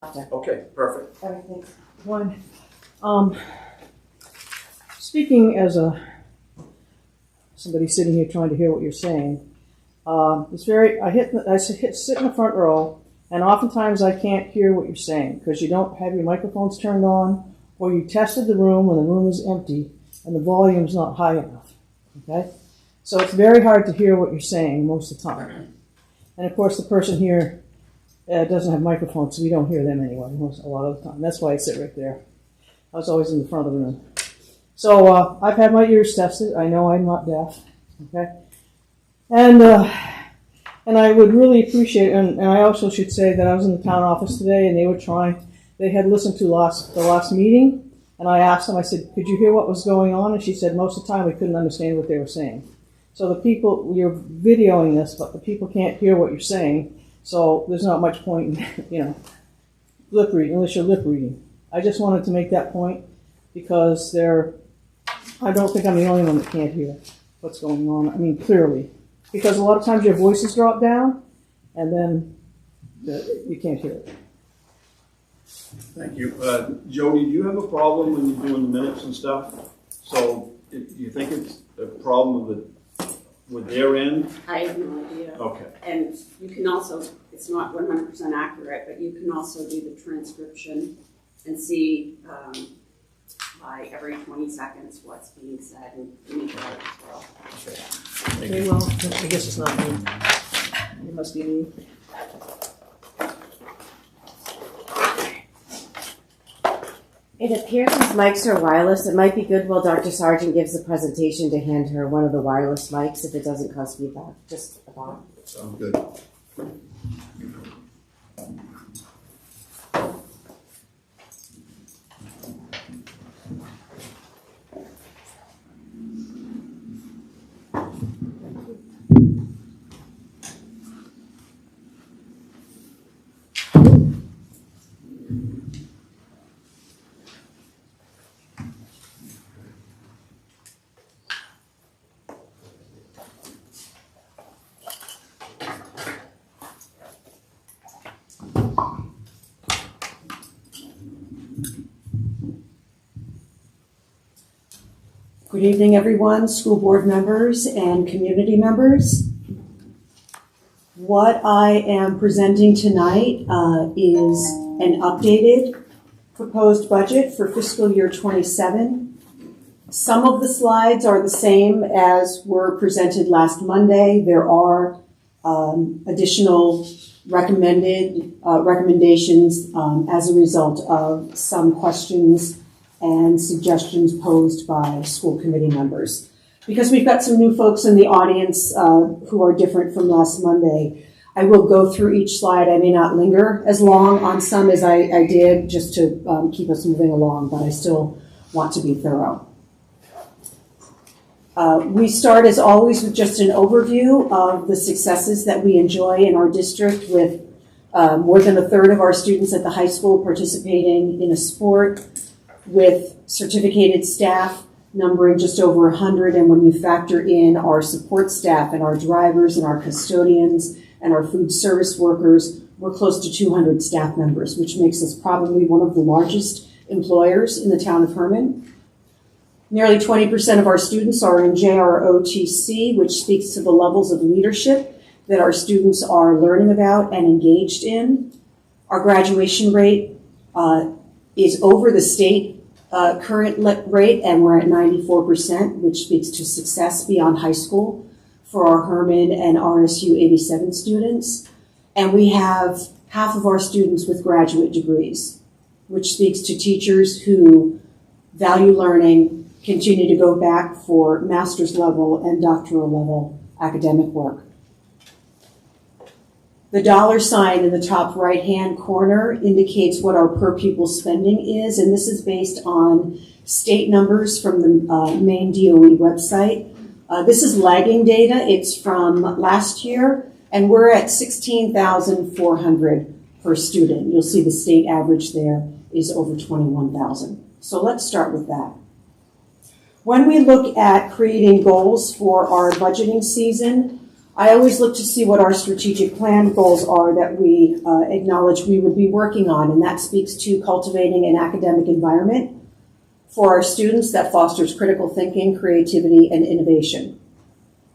Okay, perfect. All right, thanks. One, speaking as somebody sitting here trying to hear what you're saying, I sit in the front row, and oftentimes I can't hear what you're saying because you don't have your microphones turned on, or you tested the room when the room is empty and the volume's not high enough. Okay, so it's very hard to hear what you're saying most of the time. And of course, the person here doesn't have microphones, so we don't hear them anyway a lot of the time. That's why I sit right there. I was always in the front of the room. So I've had my ears tested. I know I'm not deaf. Okay, and I would really appreciate, and I also should say that I was in the town office today, and they had listened to the last meeting, and I asked them, I said, could you hear what was going on? And she said most of the time we couldn't understand what they were saying. So the people, you're videoing this, but the people can't hear what you're saying. So there's not much point in, lip reading, unless you're lip reading. I just wanted to make that point because I don't think I'm the only one that can't hear what's going on. I mean, clearly. Because a lot of times your voices drop down, and then you can't hear it. Thank you. Jody, do you have a problem when you're doing the minutes and stuff? So do you think it's a problem with their end? I have no idea. Okay. And you can also, it's not 100% accurate, but you can also do the transcription and see by every 20 seconds what's being said and make it out as well. Okay, well, I guess it's not me. It must be me. It appears these mics are wireless. It might be good while Dr. Sargent gives the presentation to hand her one of the wireless mics if it doesn't cause feedback. Just a thought. Sounds good. Good evening, everyone, school board members and community members. What I am presenting tonight is an updated proposed budget for fiscal year 27. Some of the slides are the same as were presented last Monday. There are additional recommendations as a result of some questions and suggestions posed by school committee members. Because we've got some new folks in the audience who are different from last Monday, I will go through each slide. I may not linger as long on some as I did, just to keep us moving along, but I still want to be thorough. We start, as always, with just an overview of the successes that we enjoy in our district, with more than a third of our students at the high school participating in a sport, with certificated staff numbering just over 100, and when you factor in our support staff and our drivers and our custodians and our food service workers, we're close to 200 staff members, which makes us probably one of the largest employers in the town of Herman. Nearly 20% of our students are in JROTC, which speaks to the levels of leadership that our students are learning about and engaged in. Our graduation rate is over the state current rate, and we're at 94%, which speaks to success beyond high school for our Herman and RSU 87 students. And we have half of our students with graduate degrees, which speaks to teachers who value learning, continue to go back for master's level and doctoral level academic work. The dollar sign in the top right-hand corner indicates what our per pupil spending is, and this is based on state numbers from the main DOE website. This is lagging data. It's from last year, and we're at $16,400 per student. You'll see the state average there is over $21,000. So let's start with that. When we look at creating goals for our budgeting season, I always look to see what our strategic plan goals are that we acknowledge we would be working on, and that speaks to cultivating an academic environment for our students that fosters critical thinking, creativity, and innovation.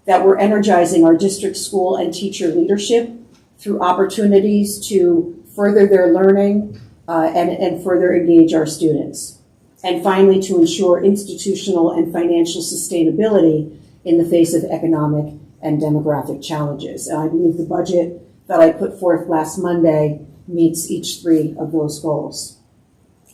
That we're energizing our district, school, and teacher leadership through opportunities to further their learning and further engage our students. And finally, to ensure institutional and financial sustainability in the face of economic and demographic challenges. And I believe the budget that I put forth last Monday meets each three of those goals.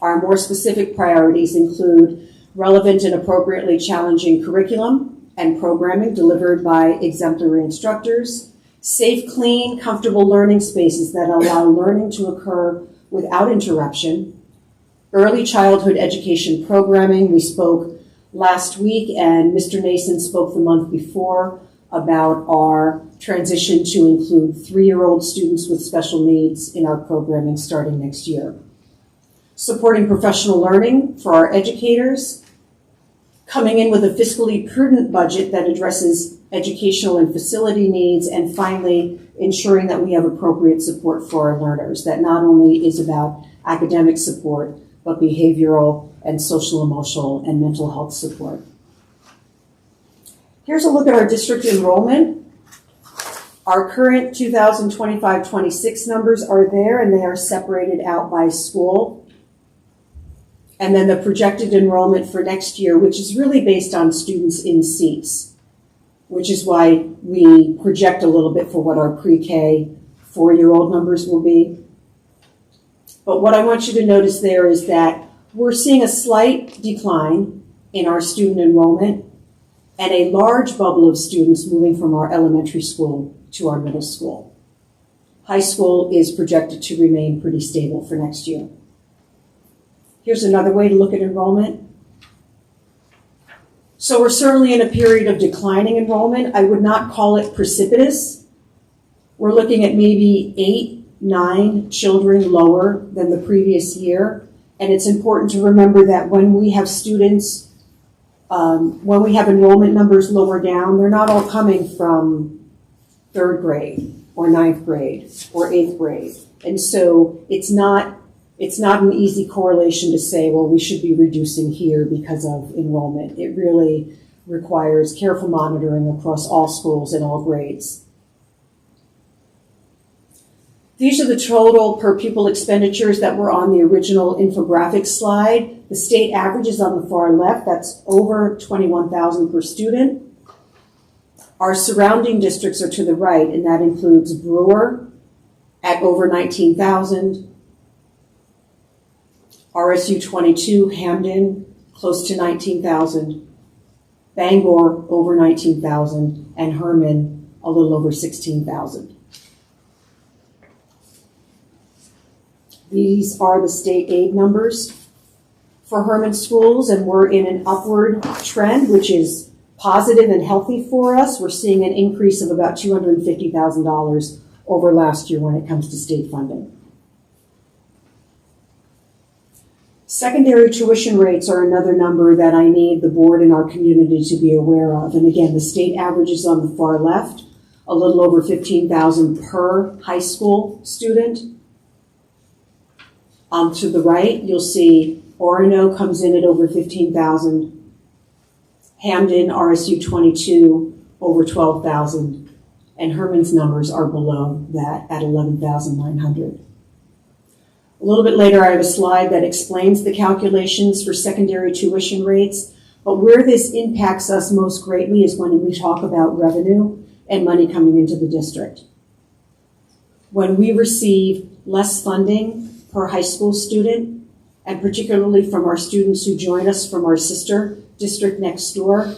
Our more specific priorities include relevant and appropriately challenging curriculum and programming delivered by exemplary instructors, safe, clean, comfortable learning spaces that allow learning to occur without interruption, early childhood education programming. We spoke last week, and Mr. Nason spoke the month before about our transition to include 3-year-old students with special needs in our programming starting next year. Supporting professional learning for our educators, coming in with a fiscally prudent budget that addresses educational and facility needs, and finally, ensuring that we have appropriate support for our learners, that not only is about academic support, but behavioral and social, emotional, and mental health support. Here's a look at our district enrollment. Our current 2025-26 numbers are there, and they are separated out by school. And then the projected enrollment for next year, which is really based on students in seats, which is why we project a little bit for what our pre-K 4-year-old numbers will be. But what I want you to notice there is that we're seeing a slight decline in our student enrollment and a large bubble of students moving from our elementary school to our middle school. High school is projected to remain pretty stable for next year. Here's another way to look at enrollment. So we're certainly in a period of declining enrollment. I would not call it precipitous. We're looking at maybe 8, 9 children lower than the previous year. And it's important to remember that when we have students, when we have enrollment numbers lower down, they're not all coming from 3rd grade or 9th grade or 8th grade. And so it's not an easy correlation to say, well, we should be reducing here because of enrollment. It really requires careful monitoring across all schools and all grades. These are the total per pupil expenditures that were on the original infographic slide. The state average is on the far left. That's over $21,000 per student. Our surrounding districts are to the right, and that includes Brewer at over $19,000, RSU 22, Hamden, close to $19,000, Bangor, over $19,000, and Herman, a little over $16,000. These are the state aid numbers for Herman schools, and we're in an upward trend, which is positive and healthy for us. We're seeing an increase of about $250,000 over last year when it comes to state funding. Secondary tuition rates are another number that I need the board and our community to be aware of. And again, the state average is on the far left, a little over $15,000 per high school student. To the right, you'll see Orono comes in at over $15,000, Hamden, RSU 22, over $12,000, and Herman's numbers are below that at $11,900. A little bit later, I have a slide that explains the calculations for secondary tuition rates, but where this impacts us most greatly is when we talk about revenue and money coming into the district. When we receive less funding per high school student, and particularly from our students who join us from our sister district next door,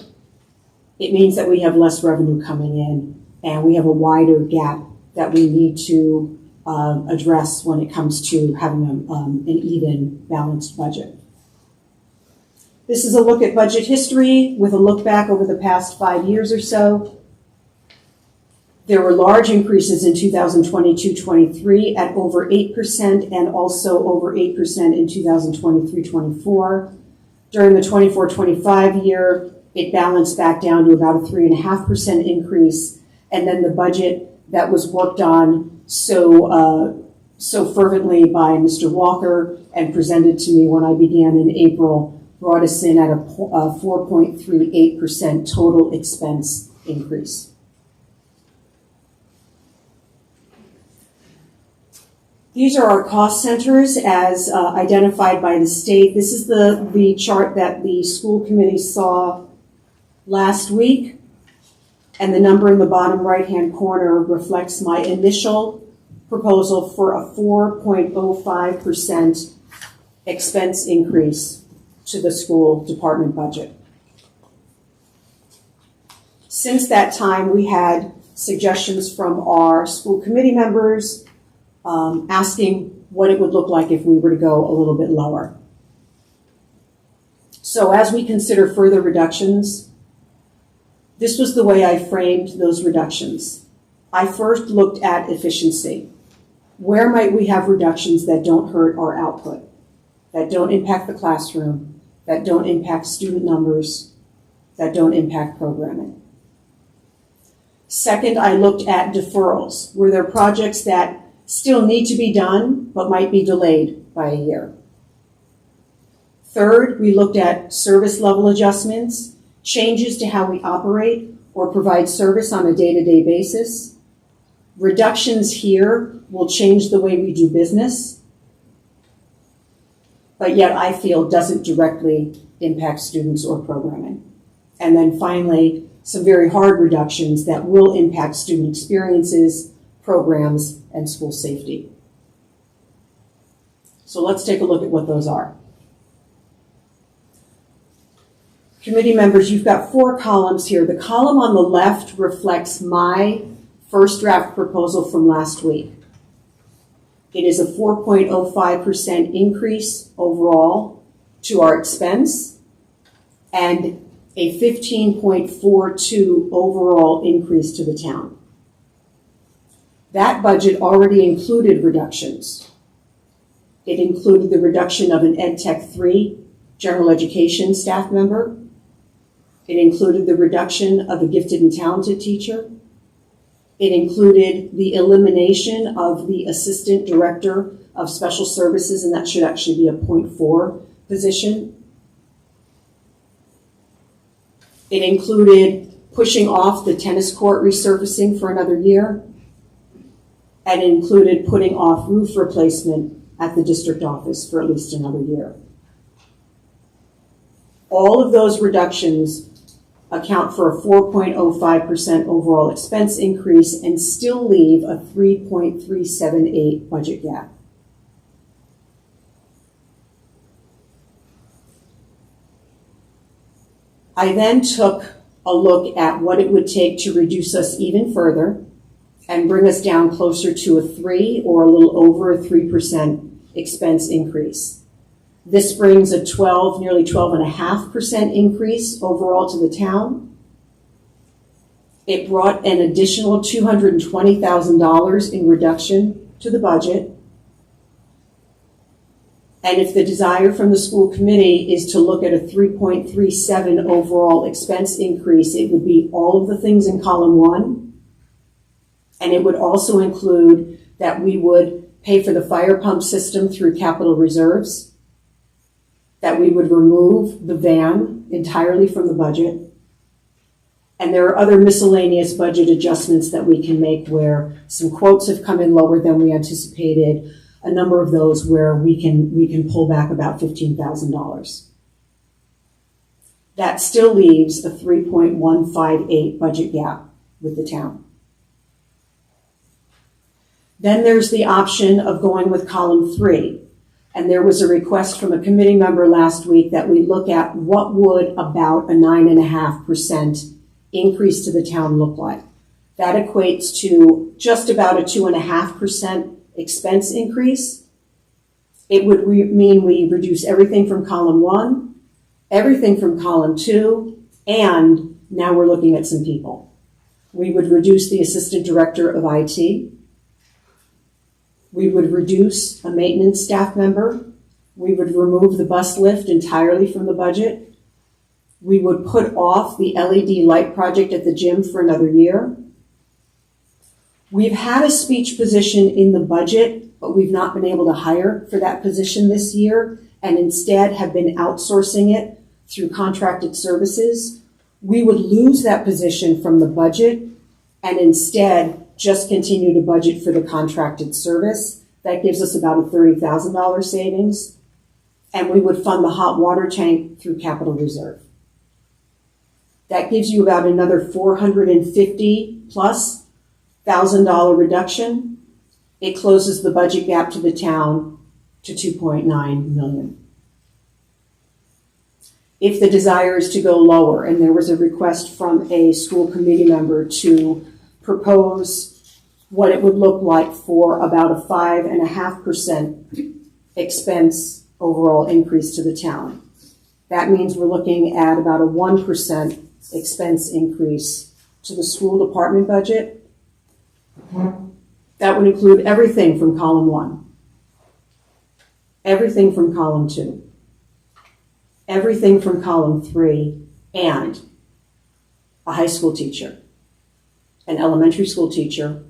it means that we have less revenue coming in, and we have a wider gap that we need to address when it comes to having an even, balanced budget. This is a look at budget history with a look back over the past 5 years or so. There were large increases in 2022-23 at over 8% and also over 8% in 2023-24. During the 24-25 year, it balanced back down to about a 3.5% increase. and then the budget that was worked on so fervently by Mr. Walker and presented to me when I began in April brought us in at a 4.38% total expense increase. These are our cost centers as identified by the state. This is the chart that the school committee saw last week, and the number in the bottom right-hand corner reflects my initial proposal for a 4.05% expense increase to the school department budget. Since that time, we had suggestions from our school committee members asking what it would look like if we were to go a little bit lower. So as we consider further reductions, this was the way I framed those reductions. I first looked at efficiency. Where might we have reductions that don't hurt our output, that don't impact the classroom, that don't impact student numbers, that don't impact programming? Second, I looked at deferrals. Were there projects that still need to be done but might be delayed by a year? Third, we looked at service level adjustments, changes to how we operate or provide service on a day-to-day basis. Reductions here will change the way we do business, but yet I feel doesn't directly impact students or programming. And then finally, some very hard reductions that will impact student experiences, programs, and school safety. So let's take a look at what those are. Committee members, you've got 4 columns here. The column on the left reflects my first draft proposal from last week. It is a 4.05% increase overall to our expense and a 15.42 overall increase to the town. That budget already included reductions. It included the reduction of an Ed Tech 3 general education staff member. It included the reduction of a gifted and talented teacher. It included the elimination of the assistant director of special services, and that should actually be a 0.4 position. It included pushing off the tennis court resurfacing for another year, and it included putting off roof replacement at the district office for at least another year. All of those reductions account for a 4.05% overall expense increase and still leave a 3.378 budget gap. I then took a look at what it would take to reduce us even further and bring us down closer to a 3 or a little over a 3% expense increase. This brings a nearly 12.5% increase overall to the town. It brought an additional $220,000 in reduction to the budget. And if the desire from the school committee is to look at a 3.37 overall expense increase, it would be all of the things in column 1. And it would also include that we would pay for the fire pump system through capital reserves, that we would remove the van entirely from the budget. And there are other miscellaneous budget adjustments that we can make where some quotes have come in lower than we anticipated, a number of those where we can pull back about $15,000. That still leaves a 3.158 budget gap with the town. Then there's the option of going with column 3. And there was a request from a committee member last week that we look at what would about a 9.5% increase to the town look like. That equates to just about a 2.5% expense increase. It would mean we reduce everything from column 1, everything from column 2, and now we're looking at some people. We would reduce the assistant director of IT. We would reduce a maintenance staff member. We would remove the bus lift entirely from the budget. We would put off the LED light project at the gym for another year. We've had a speech position in the budget, but we've not been able to hire for that position this year, and instead have been outsourcing it through contracted services. We would lose that position from the budget and instead just continue to budget for the contracted service. That gives us about a $30,000 savings, and we would fund the hot water tank through capital reserve. That gives you about another $450,000+ reduction. It closes the budget gap to the town to $2.9 million. If the desire is to go lower, and there was a request from a school committee member to propose what it would look like for about a 5.5% expense overall increase to the town. That means we're looking at about a 1% expense increase to the school department budget. That would include everything from column 1, everything from column 2, everything from column 3, and a high school teacher, an elementary school teacher,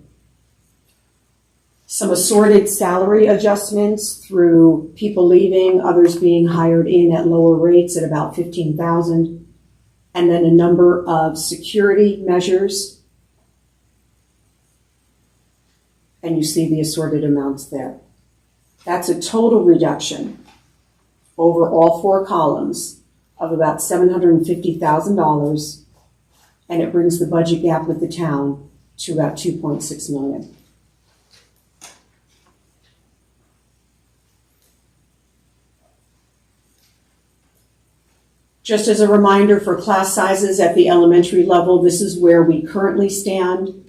some assorted salary adjustments through people leaving, others being hired in at lower rates at about $15,000, and then a number of security measures. And you see the assorted amounts there. That's a total reduction over all 4 columns of about $750,000, and it brings the budget gap with the town to about $2.6 million. Just as a reminder for class sizes at the elementary level, this is where we currently stand.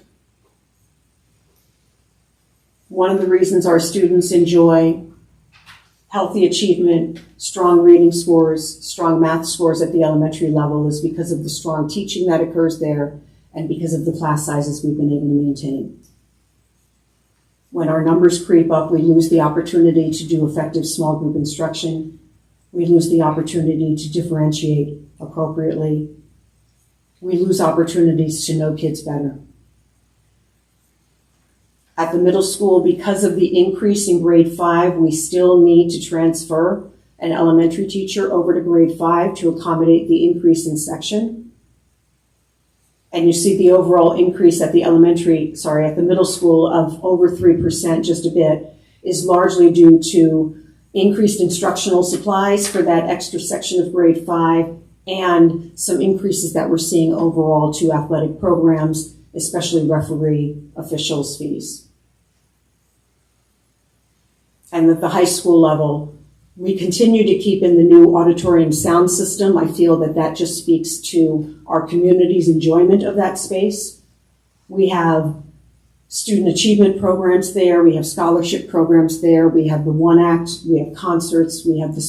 One of the reasons our students enjoy healthy achievement, strong reading scores, strong math scores at the elementary level is because of the strong teaching that occurs there and because of the class sizes we've been able to maintain. When our numbers creep up, we lose the opportunity to do effective small group instruction. We lose the opportunity to differentiate appropriately. We lose opportunities to know kids better. At the middle school, because of the increase in grade 5, we still need to transfer an elementary teacher over to grade 5 to accommodate the increase in section. And you see the overall increase at the middle school of over 3%, just a bit, is largely due to increased instructional supplies for that extra section of grade 5 and some increases that we're seeing overall to athletic programs, especially referee officials fees. And at the high school level, we continue to keep in the new auditorium sound system. I feel that that just speaks to our community's enjoyment of that space. We have student achievement programs there. We have scholarship programs there. We have the one act. We have concerts. We have the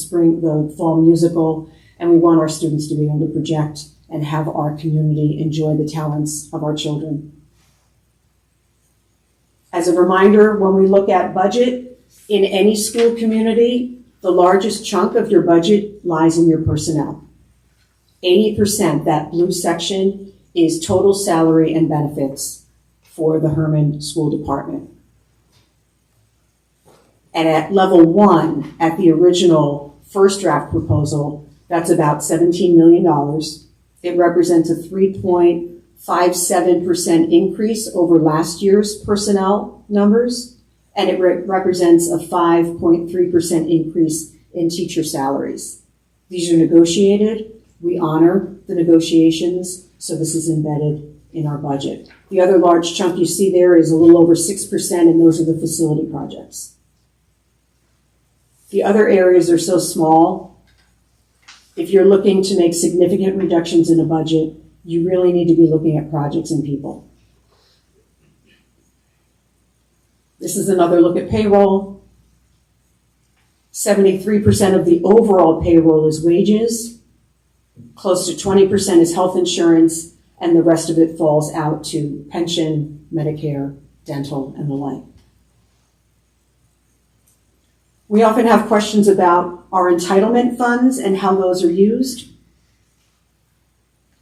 fall musical. And we want our students to be able to project and have our community enjoy the talents of our children. As a reminder, when we look at budget in any school community, the largest chunk of your budget lies in your personnel. 80%, that blue section, is total salary and benefits for the Herman School Department. And at level 1, at the original first draft proposal, that's about $17 million. It represents a 3.57% increase over last year's personnel numbers, and it represents a 5.3% increase in teacher salaries. These are negotiated. We honor the negotiations, so this is embedded in our budget. The other large chunk you see there is a little over 6%, and those are the facility projects. The other areas are so small. If you're looking to make significant reductions in a budget, you really need to be looking at projects and people. This is another look at payroll. 73% of the overall payroll is wages. Close to 20% is health insurance, and the rest of it falls out to pension, Medicare, dental, and the like. We often have questions about our entitlement funds and how those are used.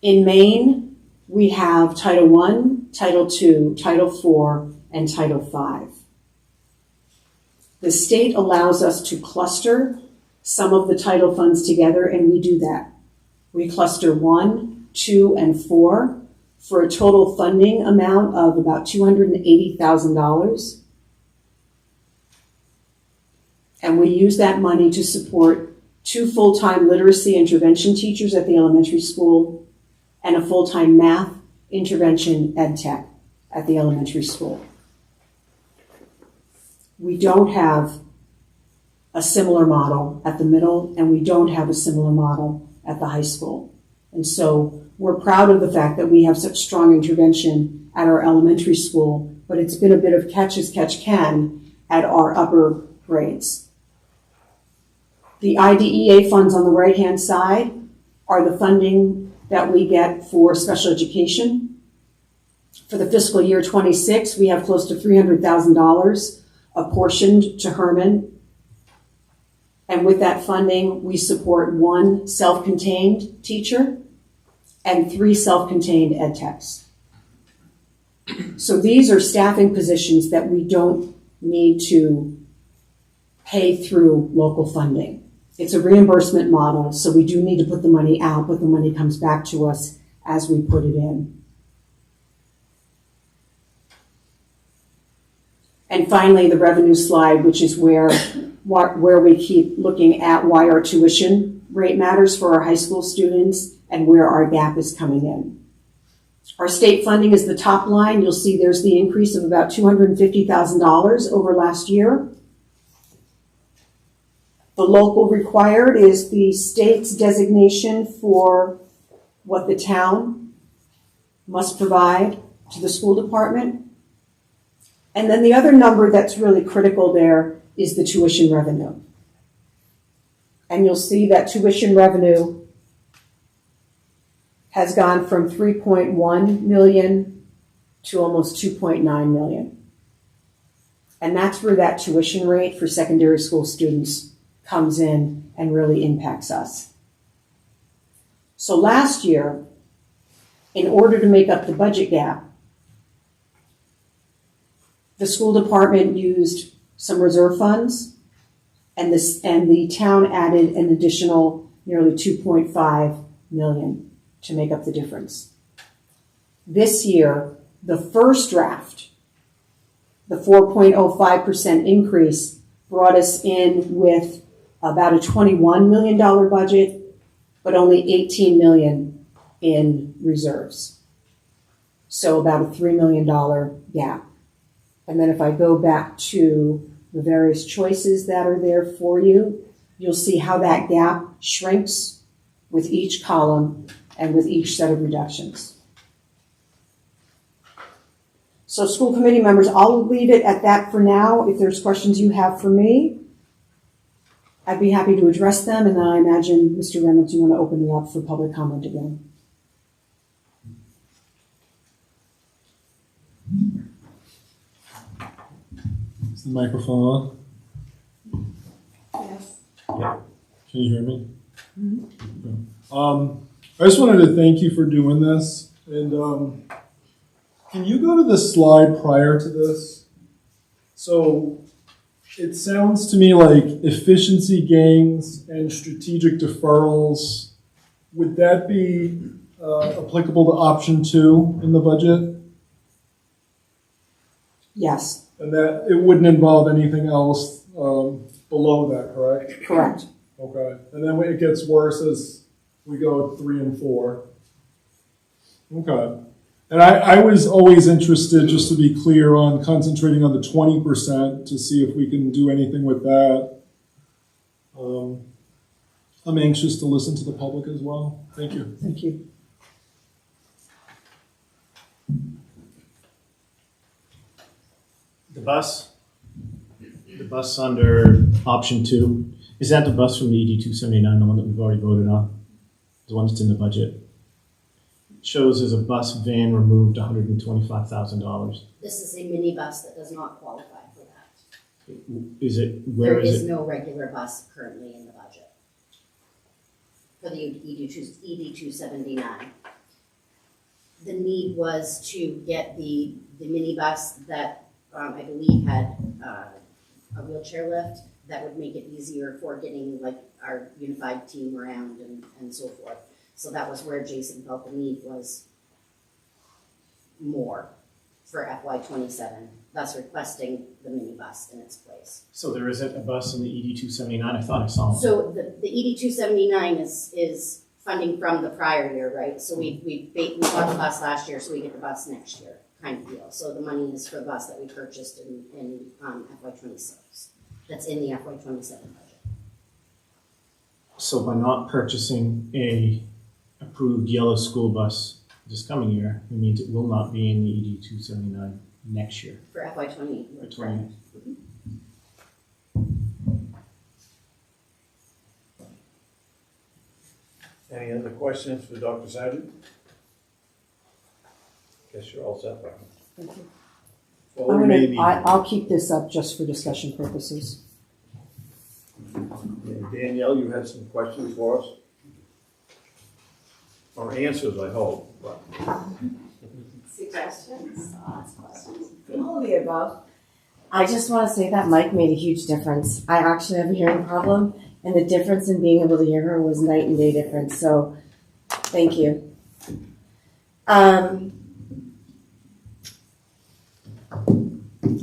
In Maine, we have Title I, Title II, Title IV, and Title V. The state allows us to cluster some of the title funds together, and we do that. We cluster 1, 2, and 4 for a total funding amount of about $280,000. And we use that money to support 2 full-time literacy intervention teachers at the elementary school and a full-time math intervention ed tech at the elementary school. We don't have a similar model at the middle, and we don't have a similar model at the high school. And so we're proud of the fact that we have such strong intervention at our elementary school, but it's been a bit of catch as catch can at our upper grades. The IDEA funds on the right-hand side are the funding that we get for special education. For the fiscal year 26, we have close to $300,000 apportioned to Herman. And with that funding, we support 1 self-contained teacher and 3 self-contained ed techs. So these are staffing positions that we don't need to pay through local funding. It's a reimbursement model, so we do need to put the money out, but the money comes back to us as we put it in. And finally, the revenue slide, which is where we keep looking at why our tuition rate matters for our high school students and where our gap is coming in. Our state funding is the top line. You'll see there's the increase of about $250,000 over last year. The local required is the state's designation for what the town must provide to the school department. And then the other number that's really critical there is the tuition revenue. And you'll see that tuition revenue has gone from 3.1 million to almost 2.9 million. And that's where that tuition rate for secondary school students comes in and really impacts us. So last year, in order to make up the budget gap, the school department used some reserve funds, and the town added an additional nearly 2.5 million to make up the difference. This year, the first draft, the 4.05% increase, brought us in with about a $21 million budget, but only $18 million in reserves. So about a $3 million gap. And then if I go back to the various choices that are there for you, you'll see how that gap shrinks with each column and with each set of reductions. So school committee members, I'll leave it at that for now. If there's questions you have for me, I'd be happy to address them. And then I imagine, Mr. Reynolds, you want to open it up for public comment again. Is the microphone on? Yes. Yeah. Can you hear me? Mm-hmm. Okay. I just wanted to thank you for doing this. And can you go to the slide prior to this? So it sounds to me like efficiency gains and strategic deferrals. Would that be applicable to option 2 in the budget? Yes. And that it wouldn't involve anything else below that, correct? Correct. Okay. And then it gets worse as we go 3 and 4. Okay. And I was always interested, just to be clear, on concentrating on the 20% to see if we can do anything with that. I'm anxious to listen to the public as well. Thank you. Thank you. The bus under option 2, is that the bus from the ED 279, the one that we've already voted on? The one that's in the budget? It shows as a bus van removed $125,000. This is a minibus that does not qualify for that. Is it, where There is is it? no regular bus currently in the budget for the ED 279. The need was to get the minibus that I believe had a wheelchair lift that would make it easier for getting like our unified team around and so forth. So that was where Jason felt the need was more for FY '27, thus requesting the minibus in its place. So there isn't a bus in the ED 279? I thought I saw one. So the ED 279 is funding from the prior year, right? So we bought the bus last year, so we get the bus next year, kind of deal. So the money is for the bus that we purchased in FY '26. That's in the FY '27 budget. So by not purchasing a approved yellow school bus this coming year, it means it will not be in the ED 279 next year. For FY '28. For 20. Any other questions for Dr. Sargent? Guess you're all set, Brian. Thank you. Well, we may need, I'll keep this up just for discussion purposes. Danielle, you had some questions for us? Or answers, I hope, but. Suggestions, thoughts, questions? All of the above. I just want to say that Mike made a huge difference. I actually have a hearing problem, and the difference in being able to hear her was night and day difference. So, thank you.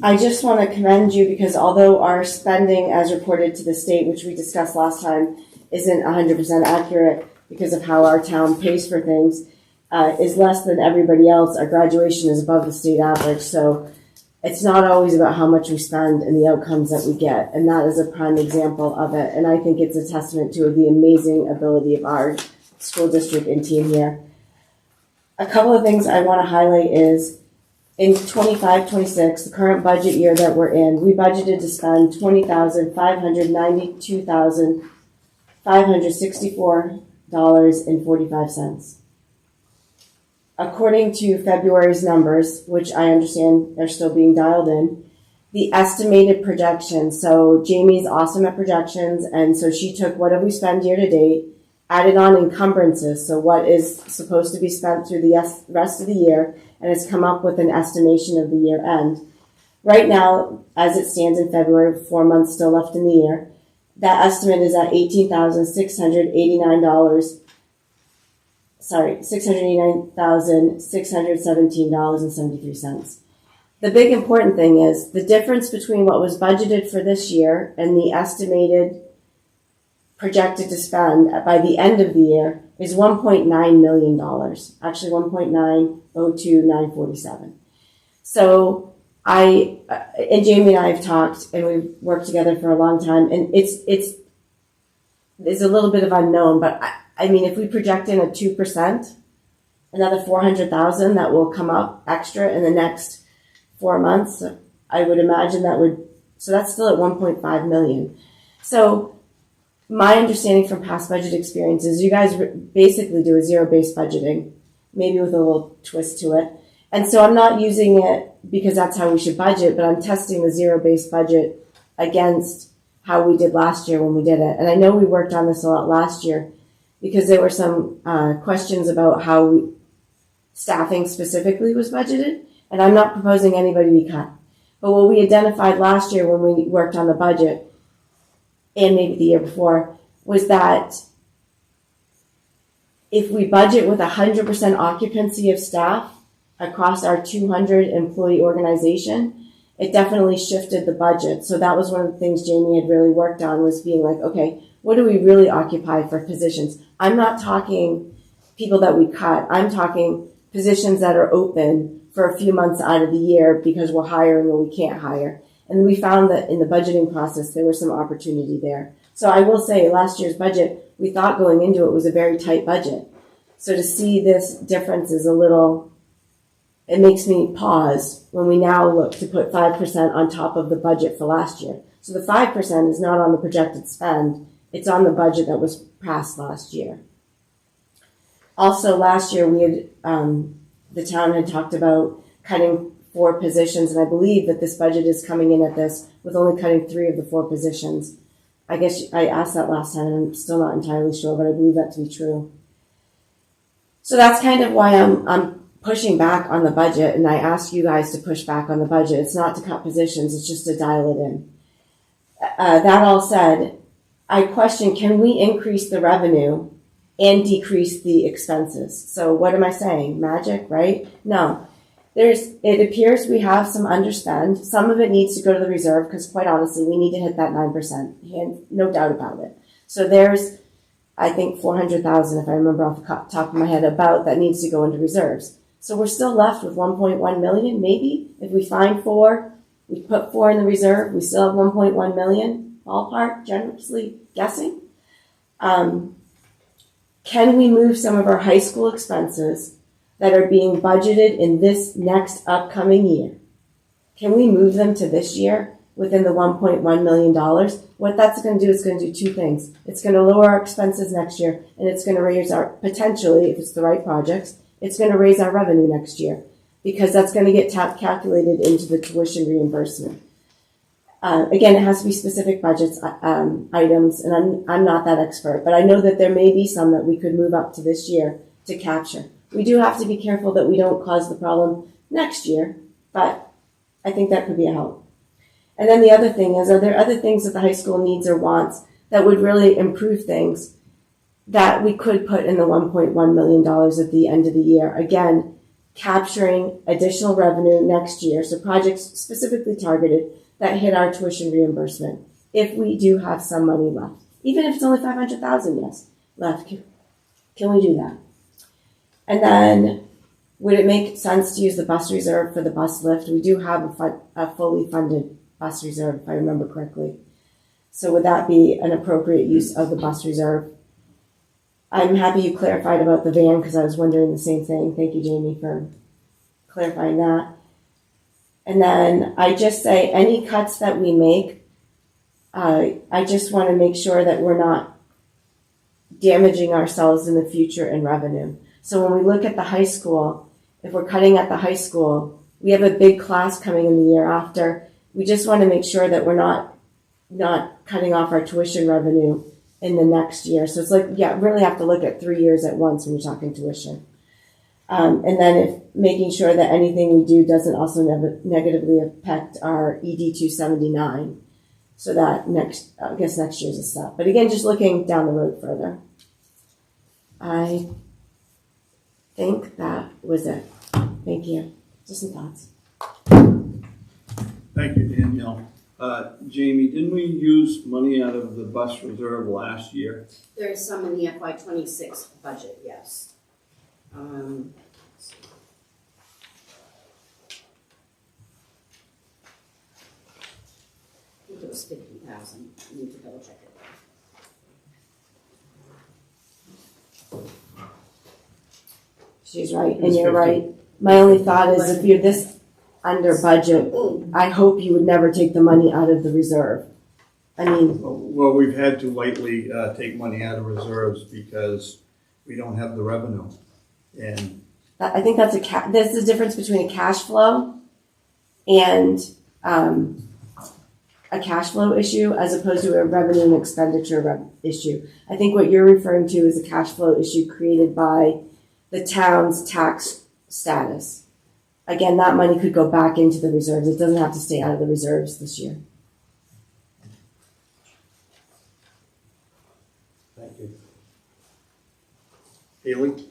I just want to commend you because although our spending as reported to the state, which we discussed last time, isn't 100% accurate because of how our town pays for things, is less than everybody else. Our graduation is above the state average. So it's not always about how much we spend and the outcomes that we get. And that is a prime example of it. And I think it's a testament to the amazing ability of our school district and team here. A couple of things I want to highlight is in 25-26, the current budget year that we're in, we budgeted to spend $20,592,564.45. According to February's numbers, which I understand are still being dialed in, the estimated projection, so Jamie's awesome at projections, and so she took what have we spent year to date, added on encumbrances, so what is supposed to be spent through the rest of the year, and has come up with an estimation of the year end. Right now, as it stands in February, 4 months still left in the year, that estimate is at $689,617.73. The big important thing is the difference between what was budgeted for this year and the estimated projected to spend by the end of the year is $1.9 million. Actually, 1.902947. So and Jamie and I have talked, and we've worked together for a long time, and it's a little bit of unknown, but I mean, if we project in a 2%, another $400,000 that will come up extra in the next 4 months, I would imagine so that's still at 1.5 million. So my understanding from past budget experiences, you guys basically do a zero-based budgeting, maybe with a little twist to it. And so I'm not using it because that's how we should budget, but I'm testing the zero-based budget against how we did last year when we did it. And I know we worked on this a lot last year because there were some questions about how staffing specifically was budgeted. And I'm not proposing anybody be cut. But what we identified last year when we worked on the budget, and maybe the year before, was that if we budget with 100% occupancy of staff across our 200 employee organization, it definitely shifted the budget. So that was one of the things Jamie had really worked on, was being like, okay, what do we really occupy for positions? I'm not talking people that we cut. I'm talking positions that are open for a few months out of the year because we're hiring or we can't hire. And we found that in the budgeting process, there was some opportunity there. So I will say last year's budget, we thought going into it was a very tight budget. So to see this difference is it makes me pause when we now look to put 5% on top of the budget for last year. So the 5% is not on the projected spend. It's on the budget that was passed last year. Also last year, we had, the town had talked about cutting 4 positions, and I believe that this budget is coming in at this with only cutting 3 of the 4 positions. I guess I asked that last time, and I'm still not entirely sure, but I believe that to be true. So that's kind of why I'm pushing back on the budget, and I ask you guys to push back on the budget. It's not to cut positions, it's just to dial it in. That all said, I question, can we increase the revenue and decrease the expenses? So what am I saying? Magic, right? No. It appears we have some underspend. Some of it needs to go to the reserve because, quite honestly, we need to hit that 9%. And no doubt about it. So there's, I think, 400,000, if I remember off the top of my head, about that needs to go into reserves. So we're still left with 1.1 million, maybe. If we find 4, we put 4 in the reserve, we still have 1.1 million, ballpark, generously guessing. Can we move some of our high school expenses that are being budgeted in this next upcoming year? Can we move them to this year within the $1.1 million? What that's going to do is going to do 2 things. It's going to lower our expenses next year, and it's going to raise our, potentially, if it's the right projects, it's going to raise our revenue next year because that's going to get calculated into the tuition reimbursement. Again, it has to be specific budgets items, and I'm not that expert, but I know that there may be some that we could move up to this year to capture. We do have to be careful that we don't cause the problem next year, but I think that could be a help. And then the other thing is, are there other things that the high school needs or wants that would really improve things that we could put in the $1.1 million at the end of the year? Again, capturing additional revenue next year, so projects specifically targeted that hit our tuition reimbursement, if we do have some money left. Even if it's only $500,000 left, can we do that? And then, would it make sense to use the bus reserve for the bus lift? We do have a fully funded bus reserve, if I remember correctly. So would that be an appropriate use of the bus reserve? I'm happy you clarified about the van because I was wondering the same thing. Thank you, Jamie, for clarifying that. And then I just say any cuts that we make, I just want to make sure that we're not damaging ourselves in the future in revenue. So when we look at the high school, if we're cutting at the high school, we have a big class coming in the year after. We just want to make sure that we're not cutting off our tuition revenue in the next year. So it's like, yeah, really have to look at 3 years at once when you're talking tuition. And then if making sure that anything we do doesn't also negatively affect our ED 279. So that next year's a step. But again, just looking down the road further. I think that was it. Thank you. Just some thoughts. Thank you, Danielle. Jamie, didn't we use money out of the bus reserve last year? There's some in the FY26 budget, yes. I think it was 50,000. I need to double check it. She's right, and you're right. My only thought is if you're this under budget, I hope you would never take the money out of the reserve. I mean, Well, we've had to lately take money out of reserves because we don't have the revenue. And I think that's there's a difference between a cash flow and a cash flow issue as opposed to a revenue and expenditure issue. I think what you're referring to is a cash flow issue created by the town's tax status. Again, that money could go back into the reserves. It doesn't have to stay out of the reserves this year. thank you. Haley?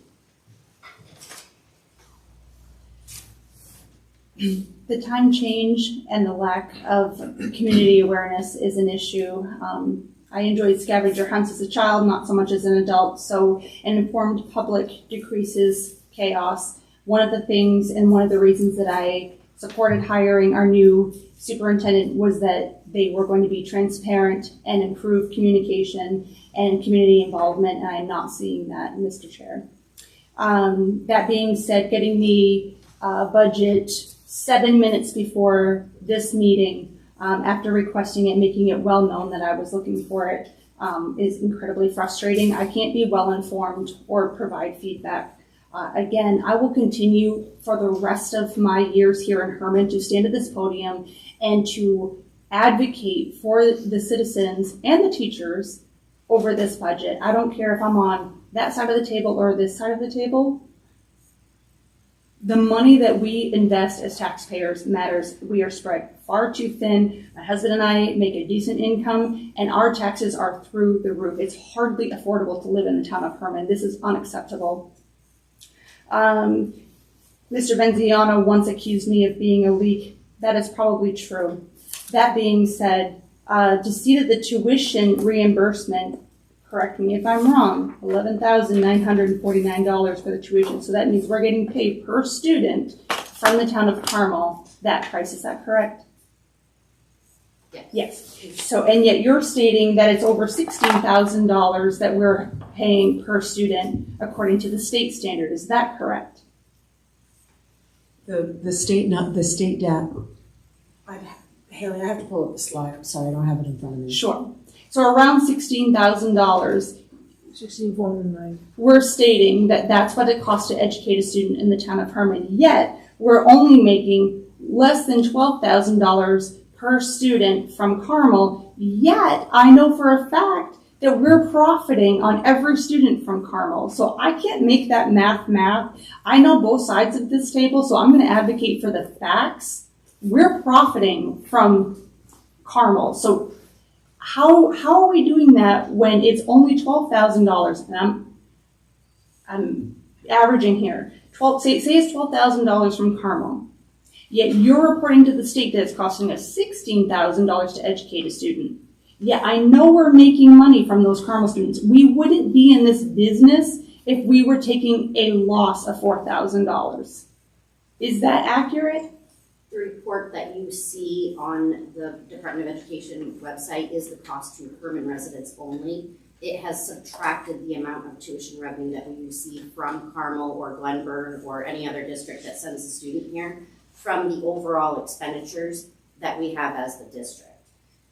The time change and the lack of community awareness is an issue. I enjoyed scavenger hunts as a child, not so much as an adult, so an informed public decreases chaos. One of the things and one of the reasons that I supported hiring our new superintendent was that they were going to be transparent and improve communication and community involvement, and I'm not seeing that, Mr. Chair. That being said, getting the budget 7 minutes before this meeting, after requesting it, making it well known that I was looking for it, is incredibly frustrating. I can't be well informed or provide feedback. Again, I will continue for the rest of my years here in Herman to stand at this podium and to advocate for the citizens and the teachers over this budget. I don't care if I'm on that side of the table or this side of the table. The money that we invest as taxpayers matters. We are spread far too thin. My husband and I make a decent income, and our taxes are through the roof. It's hardly affordable to live in the town of Herman. This is unacceptable. Mr. Benziano once accused me of being a leak. That is probably true. That being said, to see that the tuition reimbursement, correct me if I'm wrong, $11,949 for the tuition. So that means we're getting paid per student from the town of Carmel that price. Is that correct? Yes. Yes. So, and yet you're stating that it's over $16,000 that we're paying per student according to the state standard. Is that correct? The state debt. Haley, I have to pull up the slide. I'm sorry, I don't have it in front of me. Sure. So around $16,000, 16,409. we're stating that that's what it costs to educate a student in the town of Herman. Yet we're only making less than $12,000 per student from Carmel. Yet I know for a fact that we're profiting on every student from Carmel. So I can't make that math. I know both sides of this table, so I'm going to advocate for the facts. We're profiting from Carmel. So how are we doing that when it's only $12,000? And I'm averaging here. Say it's $12,000 from Carmel. Yet you're reporting to the state that it's costing us $16,000 to educate a student. Yet I know we're making money from those Carmel students. We wouldn't be in this business if we were taking a loss of $4,000. Is that accurate? The report that you see on the Department of Education website is the cost to Herman residents only. It has subtracted the amount of tuition revenue that we receive from Carmel or Glenburn or any other district that sends a student here from the overall expenditures that we have as the district.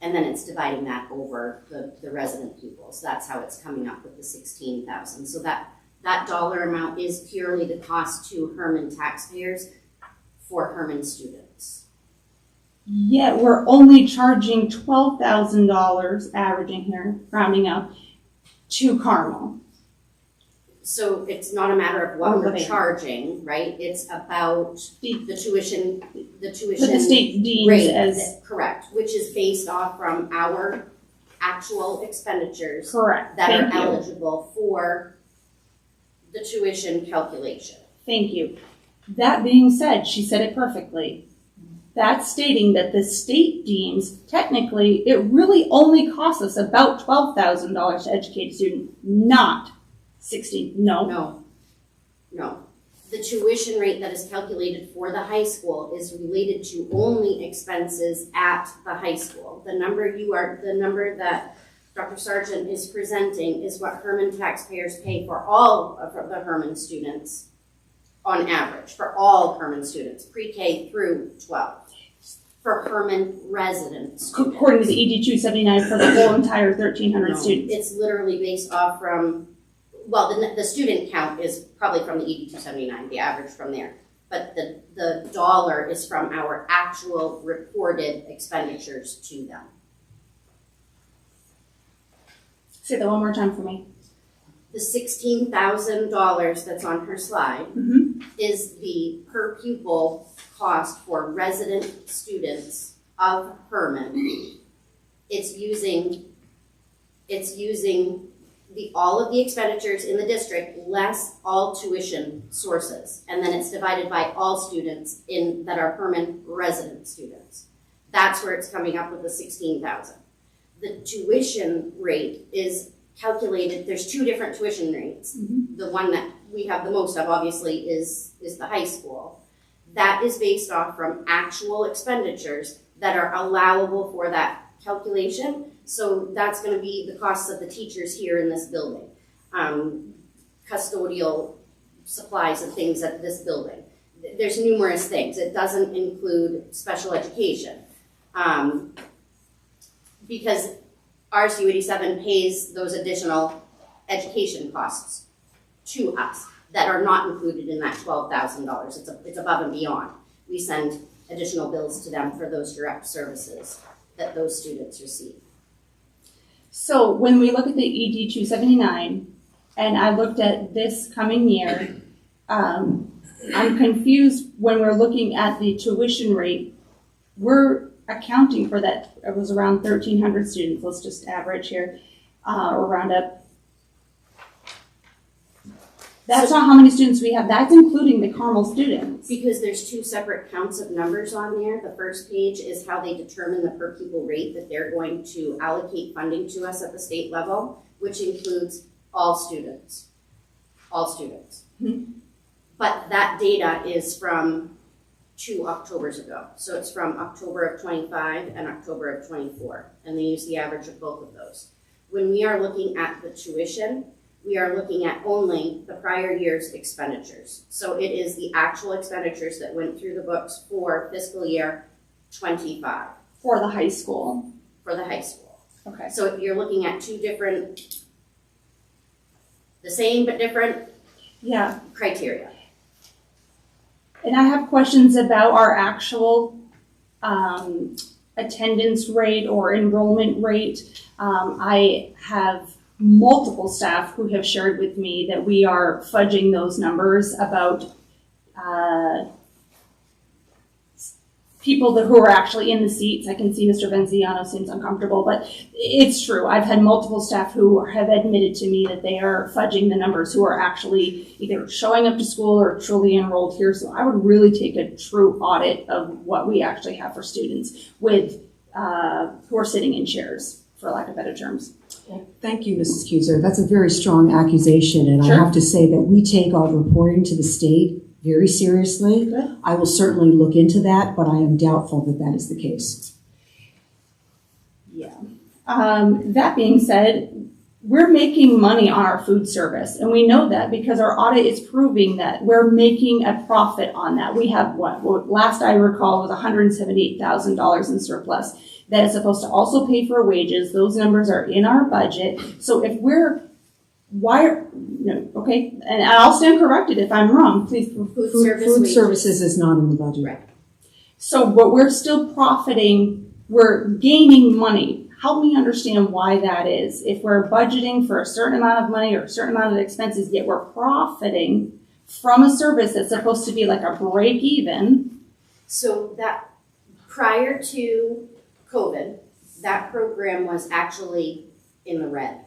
And then it's dividing that over the resident pupils. That's how it's coming up with the $16,000. So that dollar amount is purely the cost to Herman taxpayers for Herman students. Yet we're only charging $12,000, averaging here, rounding up, to Carmel. So it's not a matter of what Or we're living. charging, right? It's about the tuition But the state deems rate, as correct, which is based off from our actual expenditures correct. that Thank are you. eligible for the tuition calculation. Thank you. That being said, she said it perfectly. That's stating that the state deems technically it really only costs us about $12,000 to educate a student, not 16. No. No. The tuition rate that is calculated for the high school is related to only expenses at the high school. The number that Dr. Sargent is presenting is what Herman taxpayers pay for all of the Herman students on average, for all Herman students, pre-K through 12, for Herman resident students. According to the ED 279 for the whole entire 1,300 No, students. it's literally based off from, well, the student count is probably from the ED 279, the average from there. But the dollar is from our actual reported expenditures to them. Say that one more time for me. The $16,000 that's on her slide Mm-hmm. is the per pupil cost for resident students of Herman. It's using all of the expenditures in the district less all tuition sources, and then it's divided by all students that are Herman resident students. That's where it's coming up with the $16,000. The tuition rate is calculated. There's two different tuition rates. Mm-hmm. The one that we have the most of, obviously, is the high school. That is based off from actual expenditures that are allowable for that calculation. So that's going to be the costs of the teachers here in this building, custodial supplies and things at this building. There's numerous things. It doesn't include special education because RSU 87 pays those additional education costs to us that are not included in that $12,000. It's above and beyond. We send additional bills to them for those direct services that those students receive. So when we look at the ED 279, and I looked at this coming year, I'm confused when we're looking at the tuition rate. We're accounting for that. It was around 1,300 students. Let's just average here, or round up. That's not how many students we have. That's including the Carmel students. Because there's two separate counts of numbers on there. The first page is how they determine the per pupil rate that they're going to allocate funding to us at the state level, which includes all students. All students. Mm-hmm. But that data is from 2 Octobers ago. So it's from October of 25 and October of 24. And they use the average of both of those. When we are looking at the tuition, we are looking at only the prior year's expenditures. So it is the actual expenditures that went through the books for fiscal year 25. For the high school. For the high school. Okay. So you're looking at two different, the same but different criteria. And I have questions about our actual attendance rate or enrollment rate. I have multiple staff who have shared with me that we are fudging those numbers about people who are actually in the seats. I can see Mr. Venziano seems uncomfortable, but it's true. I've had multiple staff who have admitted to me that they are fudging the numbers, who are actually either showing up to school or truly enrolled here. So I would really take a true audit of what we actually have for students with who are sitting in chairs, for lack of better terms. Thank you, Mrs. Kuzer. That's a very strong accusation, and Sure. I have to say that we take our reporting to the state very seriously. Good. I will certainly look into that, but I am doubtful that that is the case. Yeah. That being said, we're making money on our food service, and we know that because our audit is proving that we're making a profit on that. We have what last I recall was $178,000 in surplus that is supposed to also pay for wages. Those numbers are in our budget. So if okay, and I'll stand corrected if I'm wrong, please. Food Food services is not in the budget. Right. So, but we're still profiting, we're gaining money. Help me understand why that is. If we're budgeting for a certain amount of money or a certain amount of expenses, yet we're profiting from a service that's supposed to be like a break even. So that prior to COVID, that program was actually in the red.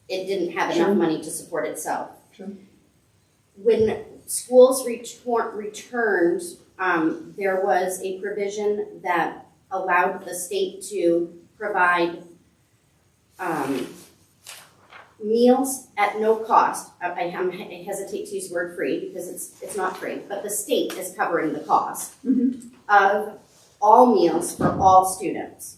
It didn't have enough money to support itself. True. When schools returned, there was a provision that allowed the state to provide meals at no cost. I hesitate to use the word free because it's not free, but the state is covering the cost of all meals for all students.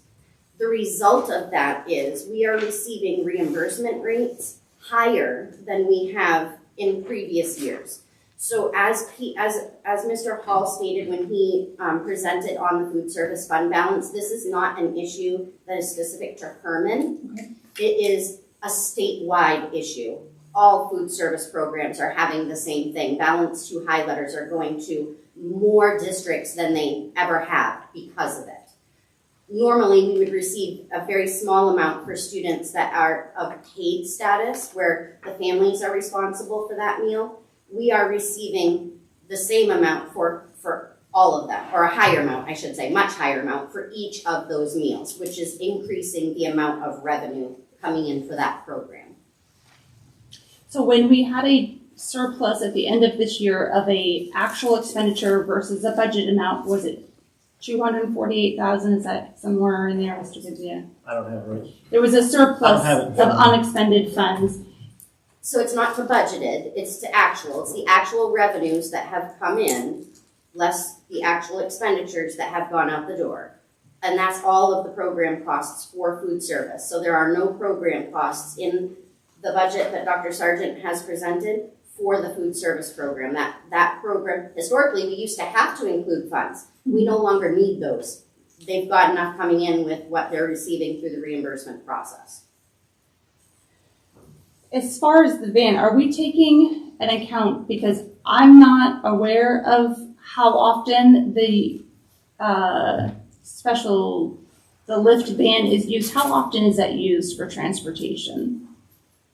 The result of that is we are receiving reimbursement rates higher than we have in previous years. So as Mr. Hall stated when he presented on the food service fund balance, this is not an issue that is specific to Herman. Okay. It is a statewide issue. All food service programs are having the same thing. Balance too high letters are going to more districts than they ever have because of it. Normally, we would receive a very small amount for students that are of paid status, where the families are responsible for that meal. We are receiving the same amount for all of them, or a higher amount, I should say, much higher amount for each of those meals, which is increasing the amount of revenue coming in for that program. So when we had a surplus at the end of this year of a actual expenditure versus a budget amount, was it 248,000? Is that somewhere in there, Mr. Vidia? I don't have it right. There was a surplus I don't have it. of unexpended funds. So it's not to budgeted, it's to actual. It's the actual revenues that have come in, less the actual expenditures that have gone out the door. And that's all of the program costs for food service. So there are no program costs in the budget that Dr. Sargent has presented for the food service program. That program, historically, we used to have to include funds. We no longer need those. They've got enough coming in with what they're receiving through the reimbursement process. As far as the van, are we taking an account, because I'm not aware of how often the Lyft van is used. How often is that used for transportation?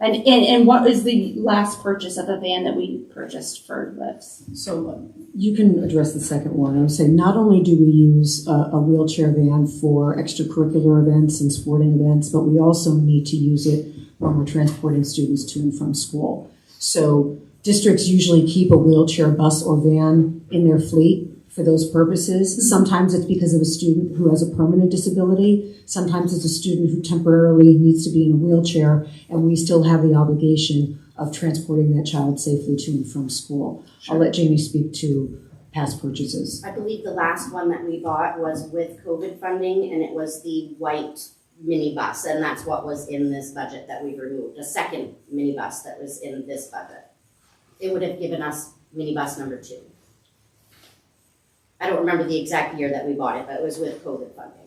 And what is the last purchase of a van that we purchased for lifts? So you can address the second one. I would say not only do we use a wheelchair van for extracurricular events and sporting events, but we also need to use it when we're transporting students to and from school. So districts usually keep a wheelchair bus or van in their fleet for those purposes. Sometimes it's because of a student who has a permanent disability. Sometimes it's a student who temporarily needs to be in a wheelchair, and we still have the obligation of transporting that child safely to and from school. I'll let Jamie speak to past purchases. I believe the last one that we bought was with COVID funding, and it was the white minibus, and that's what was in this budget that we've removed, a second minibus that was in this budget. It would have given us minibus number 2. I don't remember the exact year that we bought it, but it was with COVID funding.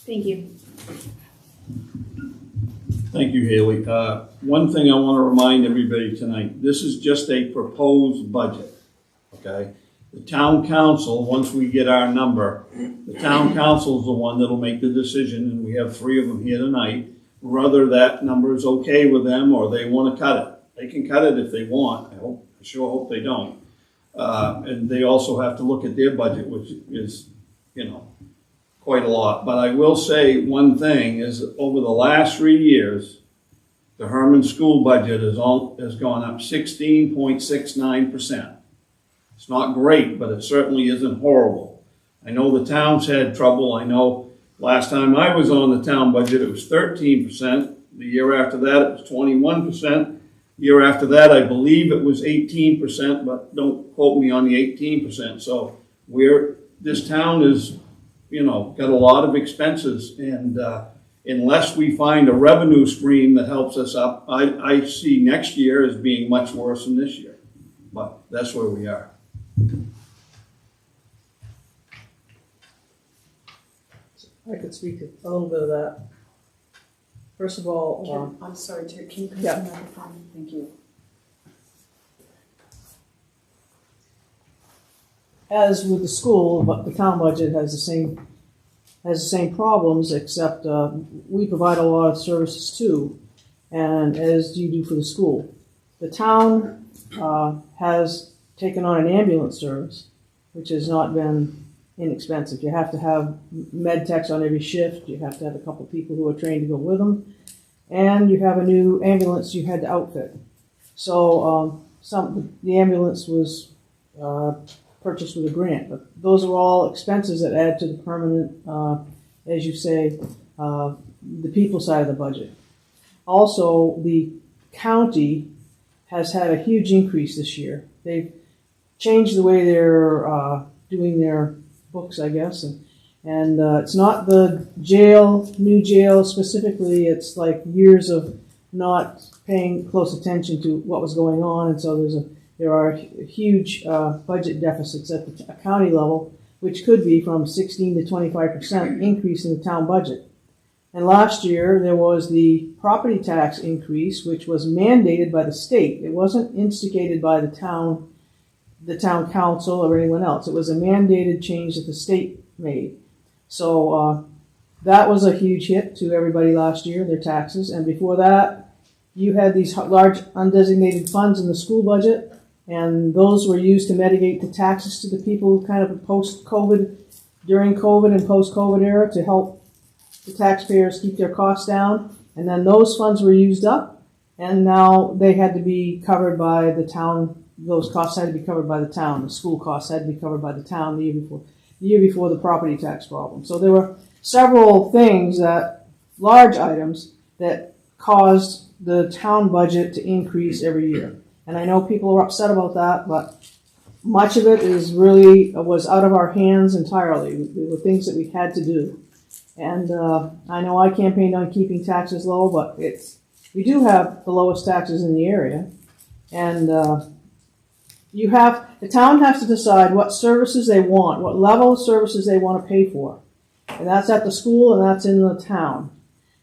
Thank you. Thank you, Haley. One thing I want to remind everybody tonight, this is just a proposed budget, okay? The town council, once we get our number, the town council is the one that'll make the decision, and we have 3 of them here tonight, whether that number is okay with them or they want to cut it. They can cut it if they want. I sure hope they don't. And they also have to look at their budget, which is, quite a lot. But I will say one thing is over the last 3 years, the Herman school budget has gone up 16.69%. It's not great, but it certainly isn't horrible. I know the town's had trouble. I know last time I was on the town budget, it was 13%. The year after that, it was 21%. The year after that, I believe it was 18%, but don't quote me on the 18%. So this town is, got a lot of expenses, and unless we find a revenue stream that helps us up, I see next year as being much worse than this year. But that's where we are. I could speak to a little bit of that. First of all, I'm sorry, Terry, can you come Yeah. to the microphone? Thank you. as with the school, but the town budget has the same problems, except we provide a lot of services too, and as you do for the school. The town has taken on an ambulance service, which has not been inexpensive. You have to have med techs on every shift. You have to have a couple people who are trained to go with them, and you have a new ambulance you had to outfit. So the ambulance was purchased with a grant, but those are all expenses that add to the permanent, as you say, the people side of the budget. Also, the county has had a huge increase this year. They've changed the way they're doing their books, I guess, and it's not the new jail specifically. It's like years of not paying close attention to what was going on, and so there are huge budget deficits at the county level, which could be from 16 to 25% increase in the town budget. And last year there was the property tax increase, which was mandated by the state. It wasn't instigated by the town council or anyone else. It was a mandated change that the state made. So that was a huge hit to everybody last year, their taxes. And before that, you had these large undesignated funds in the school budget, and those were used to mitigate the taxes to the people kind of post-COVID, during COVID and post-COVID era to help the taxpayers keep their costs down. And then those funds were used up, and now they had to be covered by the town. Those costs had to be covered by the town. The school costs had to be covered by the town the year before the property tax problem. So there were several things, large items, that caused the town budget to increase every year. And I know people are upset about that, but much of it was out of our hands entirely. They were things that we had to do. And I know I campaigned on keeping taxes low, but we do have the lowest taxes in the area. And the town has to decide what services they want, what level of services they want to pay for. And that's at the school and that's in the town.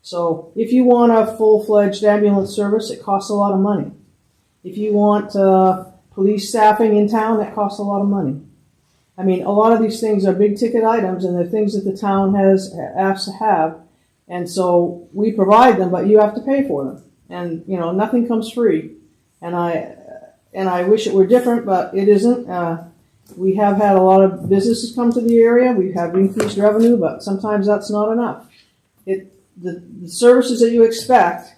So if you want a full-fledged ambulance service, it costs a lot of money. If you want police staffing in town, that costs a lot of money. I mean, a lot of these things are big ticket items, and they're things that the town has to have, and so we provide them, but you have to pay for them. And nothing comes free. And I wish it were different, but it isn't. We have had a lot of businesses come to the area. We have increased revenue, but sometimes that's not enough. The services that you expect,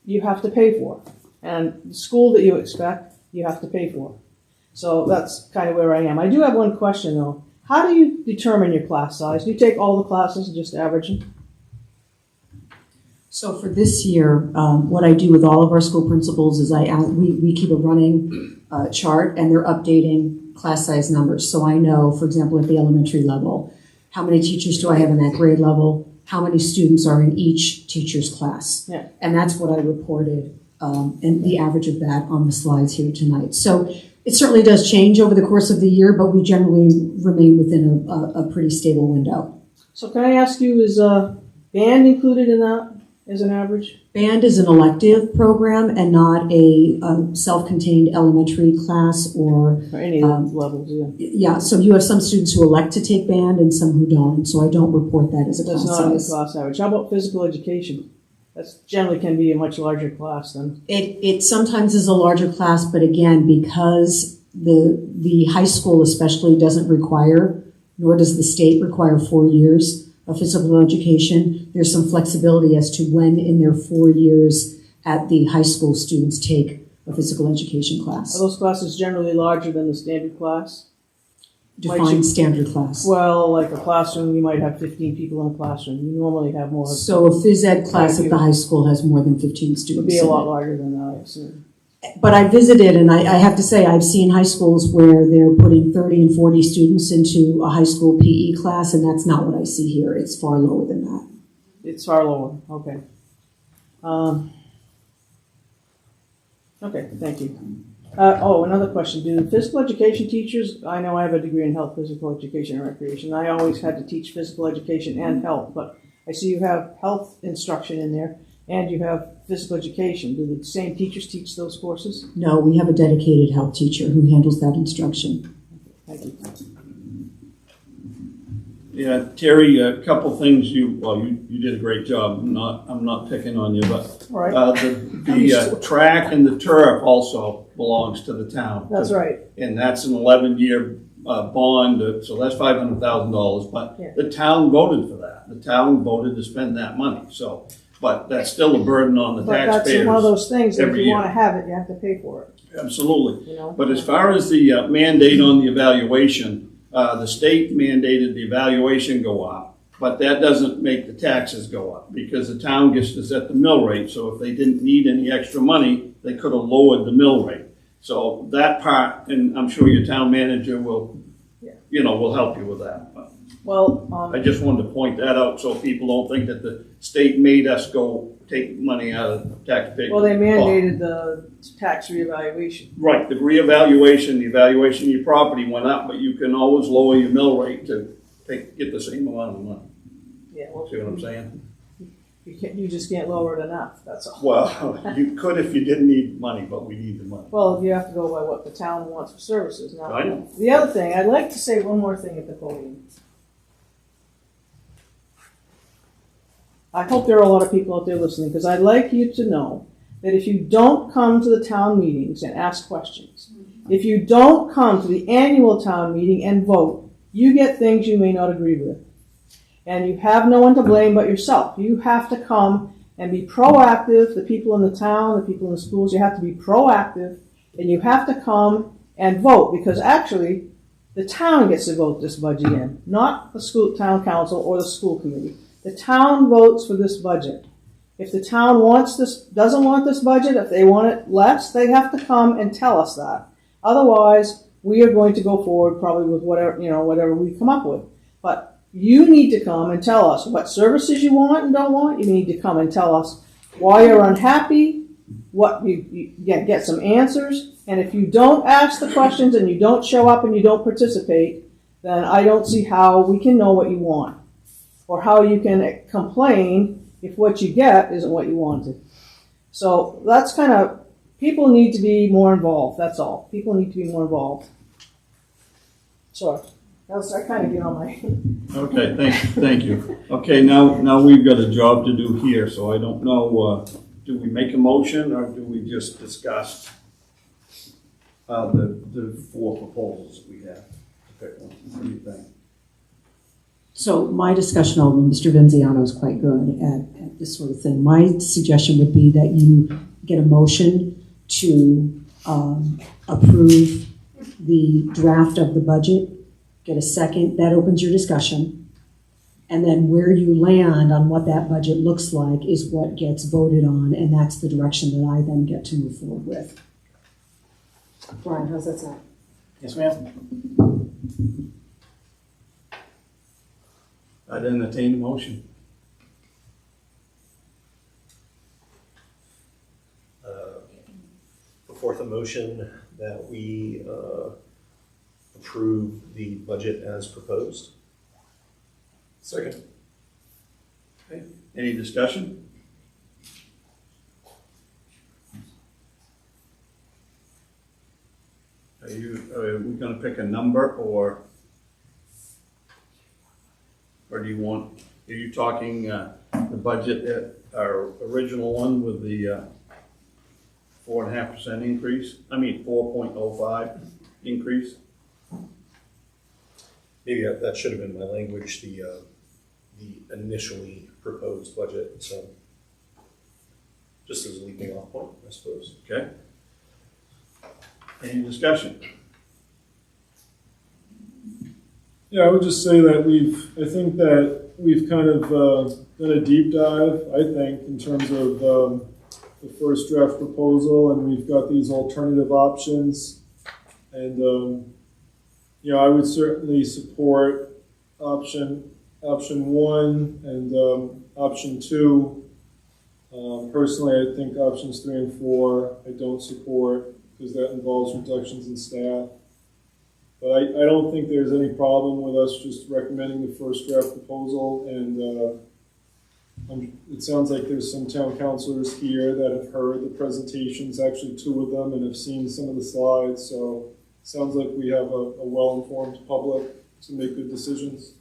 you have to pay for, and the school that you expect, you have to pay for. So that's kind of where I am. I do have one question though. How do you determine your class size? Do you take all the classes and just average them? So for this year, what I do with all of our school principals is we keep a running chart, and they're updating class size numbers. So I know, for example, at the elementary level, how many teachers do I have in that grade level? How many students are in each teacher's class? Yeah. And that's what I reported, and the average of that on the slides here tonight. So it certainly does change over the course of the year, but we generally remain within a pretty stable window. So can I ask you, is band included in that as an average? Band is an elective program and not a self-contained elementary class or any of the levels, yeah. Yeah, so you have some students who elect to take band and some who don't, so I don't report that as a class That's not a size. class average. How about physical education? That generally can be a much larger class than. It sometimes is a larger class, but again, because the high school especially doesn't require, nor does the state require 4 years of physical education, there's some flexibility as to when in their 4 years at the high school students take a physical education class. Are those classes generally larger than the standard class? Define standard class. Well, like a classroom, you might have 15 people in a classroom. You normally have more. So a phys ed class at the high school has more than 15 students. It would be a in lot it. larger than that, I assume. But I visited, and I have to say, I've seen high schools where they're putting 30 and 40 students into a high school PE class, and that's not what I see here. It's far lower than that. It's far lower, okay. Okay, thank you. Another question. Do physical education teachers, I know I have a degree in health, physical education, and recreation. I always had to teach physical education and health, but I see you have health instruction in there, and you have physical education. Do the same teachers teach those courses? No, we have a dedicated health teacher who handles that instruction. Thank you. Yeah, Terry, a couple things you did a great job. I'm not picking on you, but All right. the track and the turf also belongs to the town. That's right. And that's an 11-year bond, so that's $500,000. But Yeah. the town voted for that. The town voted to spend that money. So, but that's still a burden on the But taxpayers. that's one of those things that if every you year. want to have it, you have to pay for it. Absolutely. You know? But as far as the mandate on the evaluation, the state mandated the evaluation go up, but that doesn't make the taxes go up because the town gets to set the mill rate. So if they didn't need any extra money, they could have lowered the mill rate. So that part, and I'm sure your town manager will, will help you with that. But Well, I just wanted to point that out so people don't think that the state made us go take money out of taxpayers. well, they mandated the tax reevaluation. Right, the reevaluation, the evaluation of your property went up, but you can always lower your mill rate to get the same amount of money. Yeah, well, See what I'm saying? you just can't lower it enough, that's all. Well, you could if you didn't need money, but we need the money. Well, you have to go by what the town wants for services. Now, I know. the other thing, I'd like to say one more thing at the podium. I hope there are a lot of people out there listening, because I'd like you to know that if you don't come to the town meetings and ask questions, if you don't come to the annual town meeting and vote, you get things you may not agree with. And you have no one to blame but yourself. You have to come and be proactive. The people in the town, the people in the schools, you have to be proactive, and you have to come and vote, because actually the town gets to vote this budget in, not the town council or the school committee. The town votes for this budget. If the town doesn't want this budget, if they want it less, they have to come and tell us that. Otherwise, we are going to go forward probably with whatever we come up with. But you need to come and tell us what services you want and don't want. You need to come and tell us why you're unhappy, what you get some answers. And if you don't ask the questions and you don't show up and you don't participate, then I don't see how we can know what you want, or how you can complain if what you get isn't what you wanted. So that's kind of people need to be more involved, that's all. People need to be more involved. So, I kind of get on my, Okay, thank you. Okay, now we've got a job to do here, so I don't know, do we make a motion or do we just discuss the four proposals we have? Pick one. What do you think? So my discussion, although Mr. Venziano is quite good at this sort of thing, my suggestion would be that you get a motion to approve the draft of the budget, get a second, that opens your discussion, and then where you land on what that budget looks like is what gets voted on, and that's the direction that I then get to move forward with. Brian, how's that sound? Yes, ma'am. I'd entertain the motion. Put forth a motion that we approve the budget as proposed. Second. Okay. Any discussion? Are we gonna pick a number or do you want, are you talking the budget, our original one with the 4.5% increase? I mean 4.05 increase? Maybe that should have been my language, the initially proposed budget, so just as a leaping off point, I suppose. Okay. Any discussion? Yeah, I would just say that I think that we've kind of done a deep dive, I think, in terms of the first draft proposal, and we've got these alternative options. And, I would certainly support option one and option two. Personally, I think options 3 and 4 I don't support because that involves reductions in staff. But I don't think there's any problem with us just recommending the first draft proposal, and it sounds like there's some town councilors here that have heard the presentations, actually 2 of them, and have seen some of the slides, so it sounds like we have a well-informed public to make good decisions.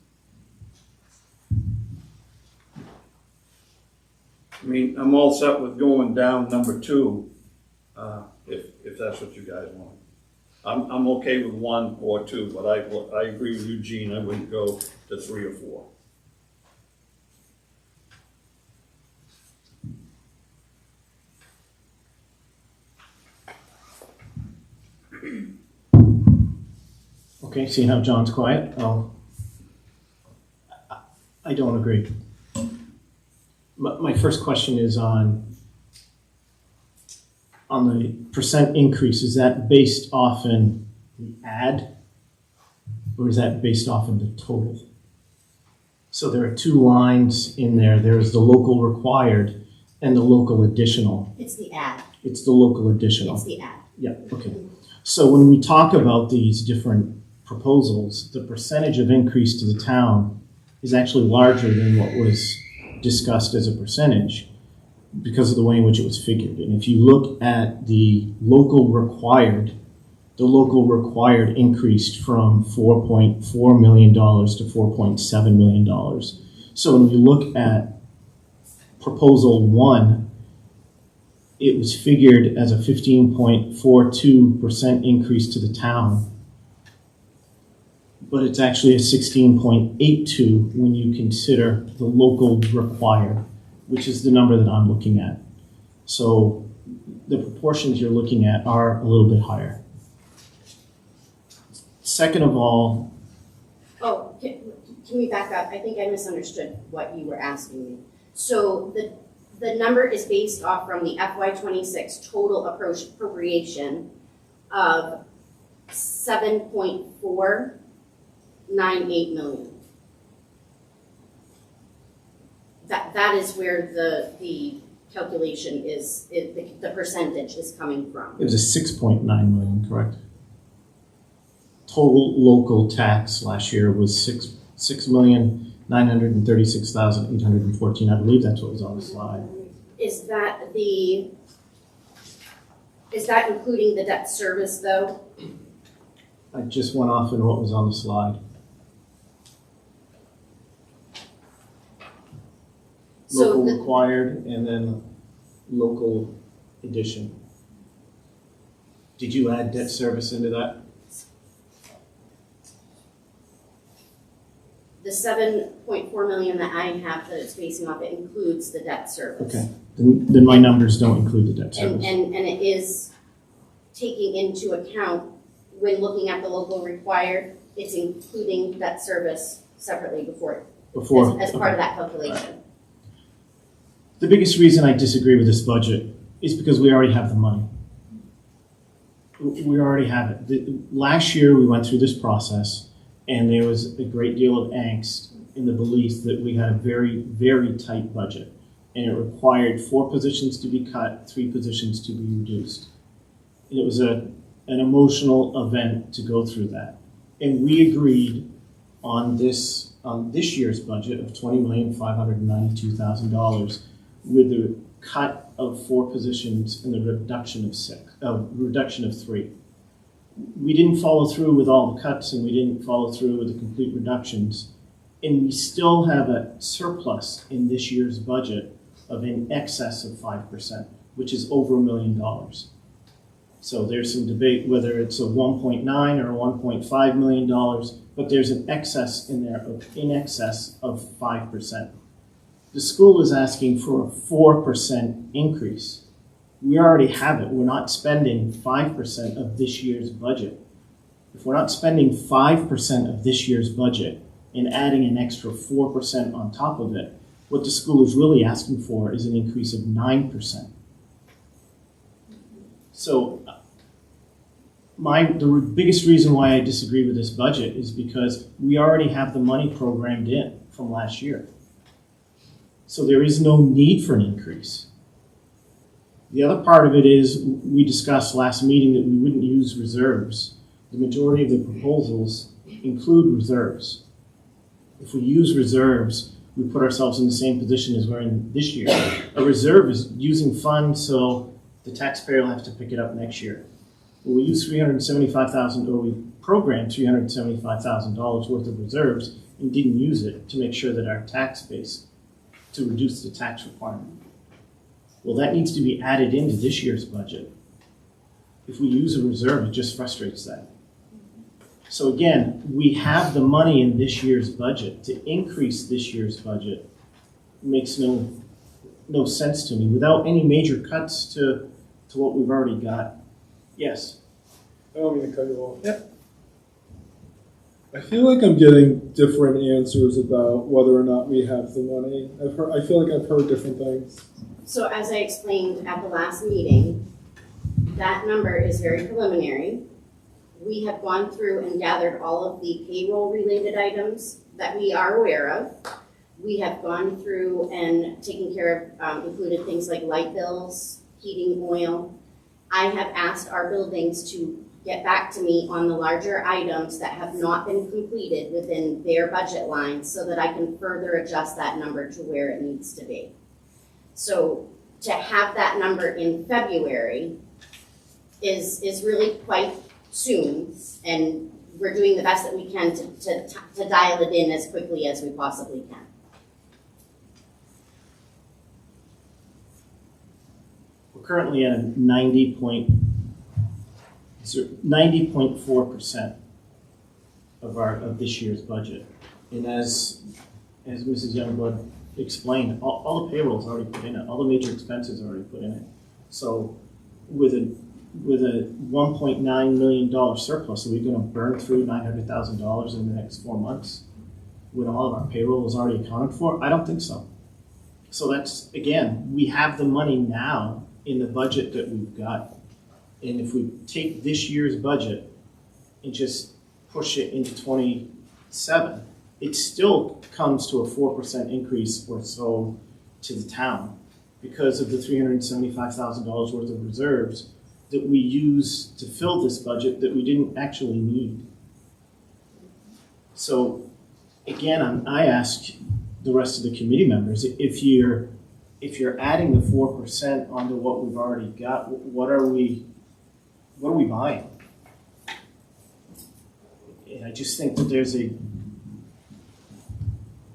I mean, I'm all set with going down number 2, if that's what you guys want. I'm okay with 1 or 2, but I agree with you, Gene. I wouldn't go to 3 or 4. Okay, seeing how John's quiet, I don't agree. My first question is on the percent increase. Is that based off in the ad, or is that based off in the total? So there are 2 lines in there. There's the local required and the local additional. It's the ad. It's the local additional. It's the ad. Yeah, okay. So when we talk about these different proposals, the percentage of increase to the town is actually larger than what was discussed as a percentage because of the way in which it was figured. And if you look at the local required increased from $4.4 million to $4.7 million. So when we look at proposal 1, it was figured as a 15.42% increase to the town, but it's actually a 16.82 when you consider the local required, which is the number that I'm looking at. So the proportions you're looking at are a little bit higher. Second of all, Can we back up? I think I misunderstood what you were asking me. So the number is based off from the FY26 total appropriation of 7.498 million. That is where the calculation is, the percentage is coming from. it was a 6.9 million, correct? Total local tax last year was 6,936,814. I believe that's what was on the slide. Is that the Is that including the debt service though? I just went off in what was on the slide. So Local the- required and then local addition. Did you add debt service into that? The 7.4 million that I have that it's basing off, it includes the debt service. Okay. Then my numbers don't include the debt service. And it is taking into account, when looking at the local required, it's including debt service separately as part of that calculation. The biggest reason I disagree with this budget is because we already have the money. We already have it. Last year we went through this process and there was a great deal of angst in the belief that we had a very, very tight budget. And it required 4 positions to be cut, 3 positions to be reduced. And it was an emotional event to go through that. And we agreed on this year's budget of $20,592,000 with the cut of 4 positions and the reduction of 3. We didn't follow through with all the cuts and we didn't follow through with the complete reductions. And we still have a surplus in this year's budget of in excess of 5%, which is over $1 million. So there's some debate whether it's a 1.9 or a $1.5 million, but there's an excess in there of in excess of 5%. The school is asking for a 4% increase. We already have it. We're not spending 5% of this year's budget. If we're not spending 5% of this year's budget and adding an extra 4% on top of it, what the school is really asking for is an increase of 9%. So the biggest reason why I disagree with this budget is because we already have the money programmed in from last year. So there is no need for an increase. The other part of it is we discussed last meeting that we wouldn't use reserves. The majority of the proposals include reserves. If we use reserves, we put ourselves in the same position as we're in this year. A reserve is using funds so the taxpayer will have to pick it up next year. Well, we use $375,000, or we programmed $375,000 worth of reserves and didn't use it to make sure that our tax base, to reduce the tax requirement. Well, that needs to be added into this year's budget. If we use a reserve, it just frustrates that. So again, we have the money in this year's budget. To increase this year's budget makes no sense to me without any major cuts to what we've already got. Yes? I don't mean to cut you off. Yep. I feel like I'm getting different answers about whether or not we have the money. I feel like I've heard different things. So as I explained at the last meeting, that number is very preliminary. We have gone through and gathered all of the payroll-related items that we are aware of. We have gone through and taken care of, included things like light bills, heating, oil. I have asked our buildings to get back to me on the larger items that have not been completed within their budget lines so that I can further adjust that number to where it needs to be. So to have that number in February is really quite soon, and we're doing the best that we can to dial it in as quickly as we possibly can. We're currently at a 90.4% of this year's budget. And as Mrs. Youngblood explained, all the payroll is already put in it, all the major expenses are already put in it. So with a $1.9 million surplus, are we going to burn through $900,000 in the next 4 months when all of our payroll is already accounted for? I don't think so. So that's, again, we have the money now in the budget that we've got. And if we take this year's budget and just push it into 27, it still comes to a 4% increase or so to the town because of the $375,000 worth of reserves that we use to fill this budget that we didn't actually need. So again, I ask the rest of the committee members, if you're adding the 4% onto what we've already got, what are we what are we buying? And I just think that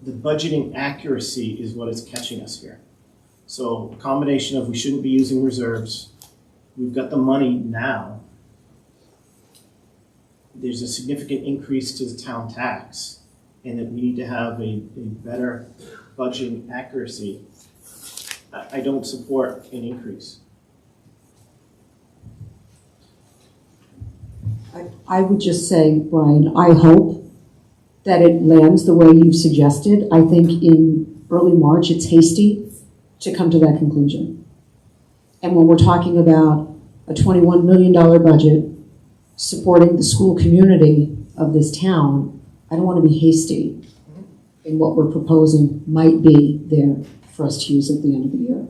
the budgeting accuracy is what is catching us here. So a combination of we shouldn't be using reserves, we've got the money now, there's a significant increase to the town tax, and that we need to have a better budgeting accuracy. I don't support an increase. I would just say, Brian, I hope that it lands the way you've suggested. I think in early March, it's hasty to come to that conclusion. And when we're talking about a $21 million budget supporting the school community of this town, I don't want to be hasty in what we're proposing might be there for us to use at the end of the year.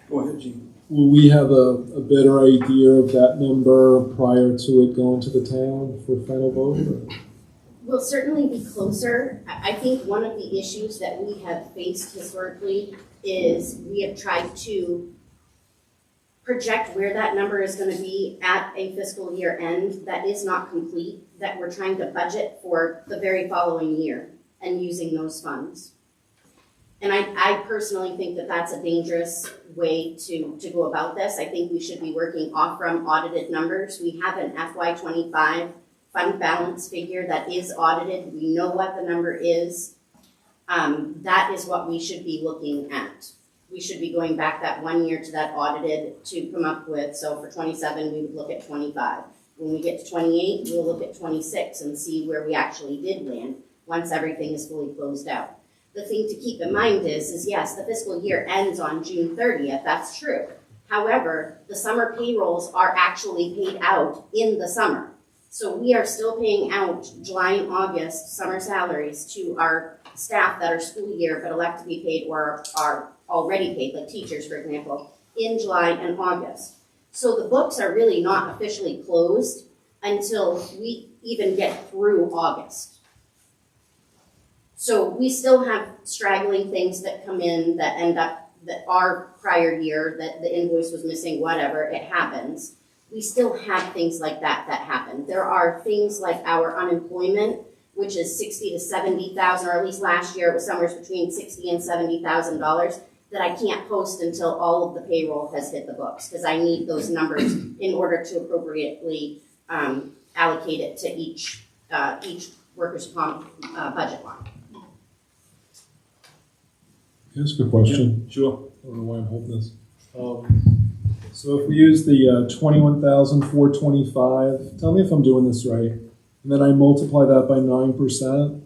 Go ahead, Gene. Will we have a better idea of that number prior to it going to the town for final vote? Or? Will certainly be closer. I think one of the issues that we have faced historically is we have tried to project where that number is going to be at a fiscal year end that is not complete, that we're trying to budget for the very following year and using those funds. And I personally think that that's a dangerous way to go about this. I think we should be working off from audited numbers. We have an FY25 fund balance figure that is audited. We know what the number is. That is what we should be looking at. We should be going back that 1 year to that audited to come up with, so for 27, we would look at 25. When we get to 28, we'll look at 26 and see where we actually did land once everything is fully closed out. The thing to keep in mind is yes, the fiscal year ends on June 30th, that's true. However, the summer payrolls are actually paid out in the summer. So we are still paying out July and August summer salaries to our staff that are school year but elect to be paid or are already paid, like teachers, for example, in July and August. So the books are really not officially closed until we even get through August. So we still have straggling things that come in that end up, that are prior year, that the invoice was missing, whatever, it happens. We still have things like that happen. There are things like our unemployment, which is $60,000 to $70,000, or at least last year it was somewhere between $60,000 and $70,000, that I can't post until all of the payroll has hit the books, because I need those numbers in order to appropriately allocate it to each workers' comp budget line. Can I ask a question? Yeah, sure. I don't know why I'm holding this. So if we use the 21,425, tell me if I'm doing this right, and then I multiply that by 9%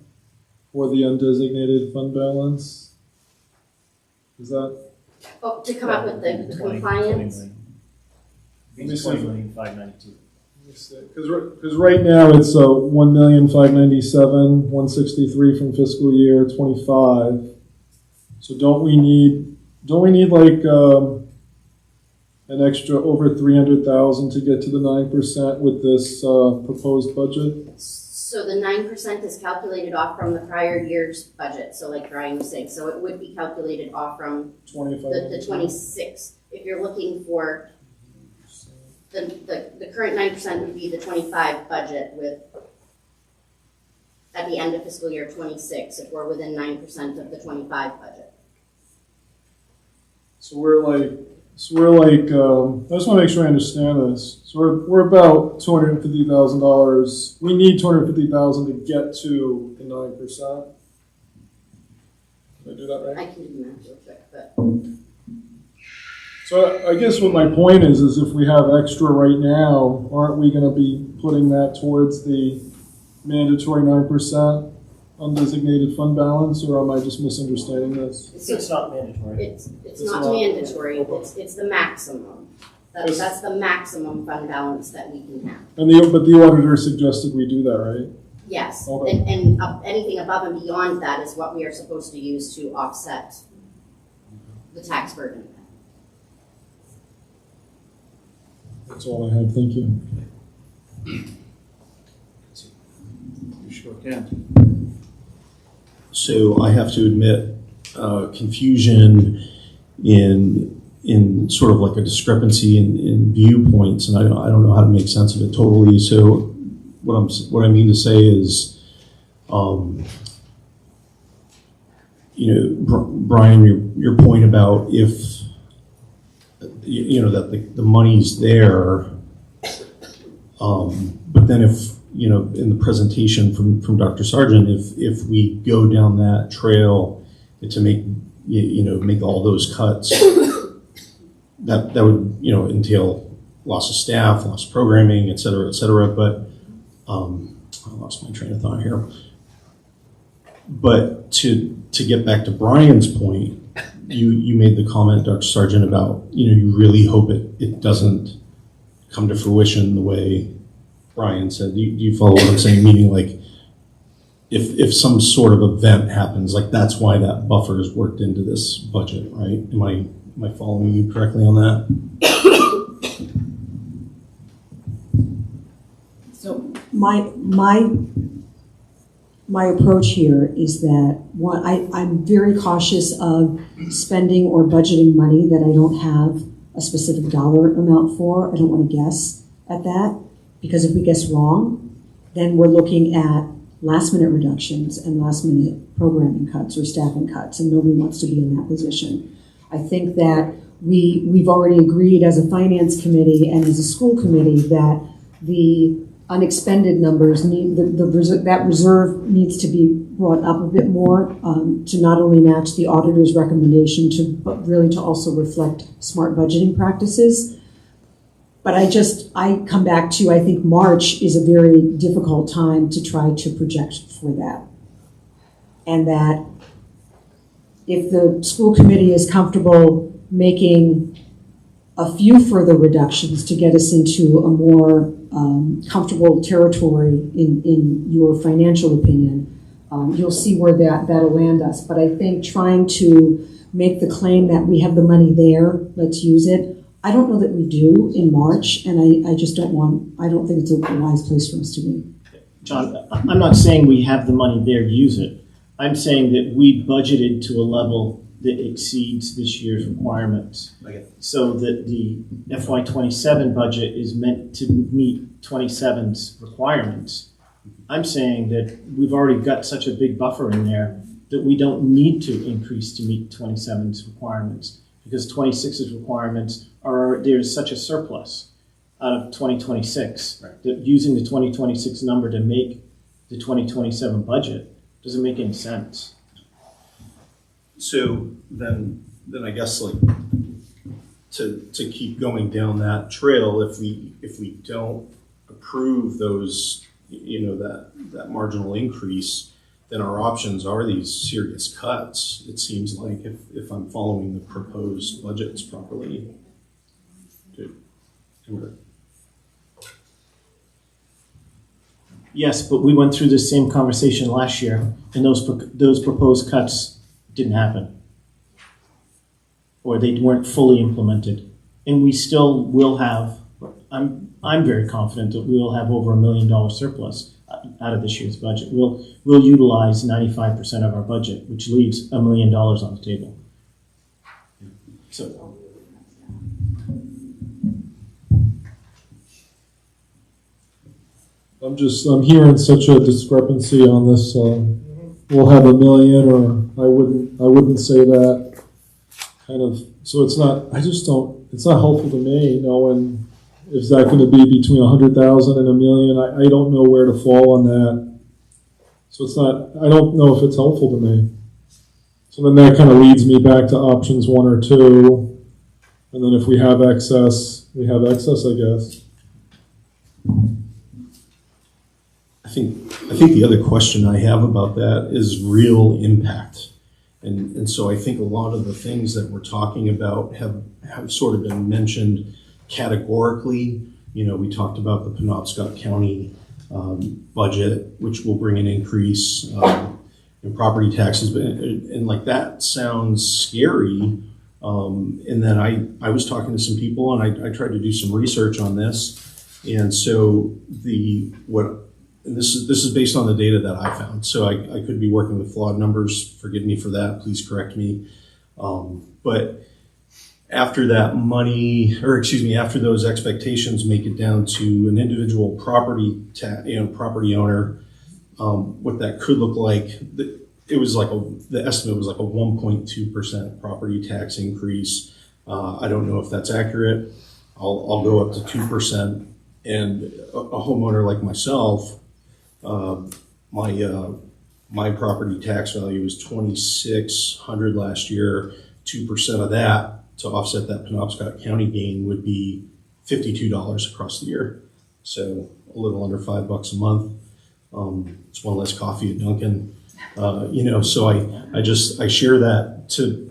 for the undesignated fund balance, is that? Oh, to come up with the compliance? 20,592. Because right now it's 1,597,163 from fiscal year 25. So don't we need like an extra over 300,000 to get to the 9% with this proposed budget? So the 9% is calculated off from the prior year's budget. So like Brian was saying, so it would be calculated off from 25. the 26. If you're looking for the current 9% would be the 25 budget with at the end of fiscal year 26 if we're within 9% of the 25 budget. So we're like, I just want to make sure I understand this. So we're about $250,000. We need $250,000 to get to the 9%. Did I do that right? I can do the math real quick, but. So I guess what my point is if we have extra right now, aren't we going to be putting that towards the mandatory 9% undesignated fund balance, or am I just misunderstanding this? It's not mandatory. It's not mandatory. It's the maximum. That's the maximum fund balance that we can have. And but the auditor suggested we do that, right? Yes, Okay. and anything above and beyond that is what we are supposed to use to offset the tax burden. That's all I had. Thank you. You sure can. So I have to admit, confusion in sort of like a discrepancy in viewpoints, and I don't know how to make sense of it totally. So what I mean to say is, Brian, your point about if that the money's there, but then if in the presentation from Dr. Sargent, if we go down that trail to make all those cuts, that would entail loss of staff, loss of programming, et cetera. But I lost my train of thought here. But to get back to Brian's point, you made the comment, Dr. Sargent, about you really hope it doesn't come to fruition the way Brian said. Do you follow what I'm saying? Meaning, like, if some sort of event happens, like that's why that buffer is worked into this budget, right? Am I following you correctly on that? So my approach here is that I'm very cautious of spending or budgeting money that I don't have a specific dollar amount for. I don't want to guess at that, because if we guess wrong, then we're looking at last minute reductions and last minute programming cuts or staffing cuts, and nobody wants to be in that position. I think that we've already agreed as a finance committee and as a school committee that the unexpended numbers that reserve needs to be brought up a bit more to not only match the auditor's recommendation but really to also reflect smart budgeting practices. But I come back to, I think March is a very difficult time to try to project for that. And that if the school committee is comfortable making a few further reductions to get us into a more comfortable territory in your financial opinion, you'll see where that'll land us. But I think trying to make the claim that we have the money there, let's use it, I don't know that we do in March, and I don't think it's a wise place for us to be. John, I'm not saying we have the money there to use it. I'm saying that we budgeted to a level that exceeds this year's requirements. Okay. So that the FY27 budget is meant to meet 27's requirements. I'm saying that we've already got such a big buffer in there that we don't need to increase to meet 27's requirements, because 26's requirements there's such a surplus out of 2026 that using the 2026 number to make the 2027 budget doesn't make any sense. So then I guess, like, to keep going down that trail, if we don't approve those, that marginal increase, then our options are these serious cuts. It seems like, if I'm following the proposed budgets properly. Yes, but we went through the same conversation last year, and those proposed cuts didn't happen, or they weren't fully implemented, and we still will have. I'm very confident that we will have over $1 million surplus out of this year's budget. We'll utilize 95% of our budget, which leaves $1 million on the table. So. I'm hearing such a discrepancy on this. We'll have $1 million, or I wouldn't say that kind of. So it's not. It's not helpful to me knowing is that going to be between 100,000 and $1 million. I don't know where to fall on that. So it's not. I don't know if it's helpful to me. So then that kind of leads me back to options 1 or 2, and then if we have excess, I guess. I think the other question I have about that is real impact. And so I think a lot of the things that we're talking about have sort of been mentioned categorically. We talked about the Penobscot County budget, which will bring an increase in property taxes, and like that sounds scary. And then I was talking to some people, and I tried to do some research on this. And so and this is based on the data that I found, so I could be working with flawed numbers. Forgive me for that. Please correct me. But after that money, or excuse me, after those expectations make it down to an individual property owner, what that could look like. It was like the estimate was like a 1.2% property tax increase. I don't know if that's accurate. I'll go up to 2%. And a homeowner like myself, my property tax value was $2,600 last year. 2% of that to offset that Penobscot County gain would be $52 across the year. So a little under $5 a month. It's one less coffee at Dunkin'. So I share that to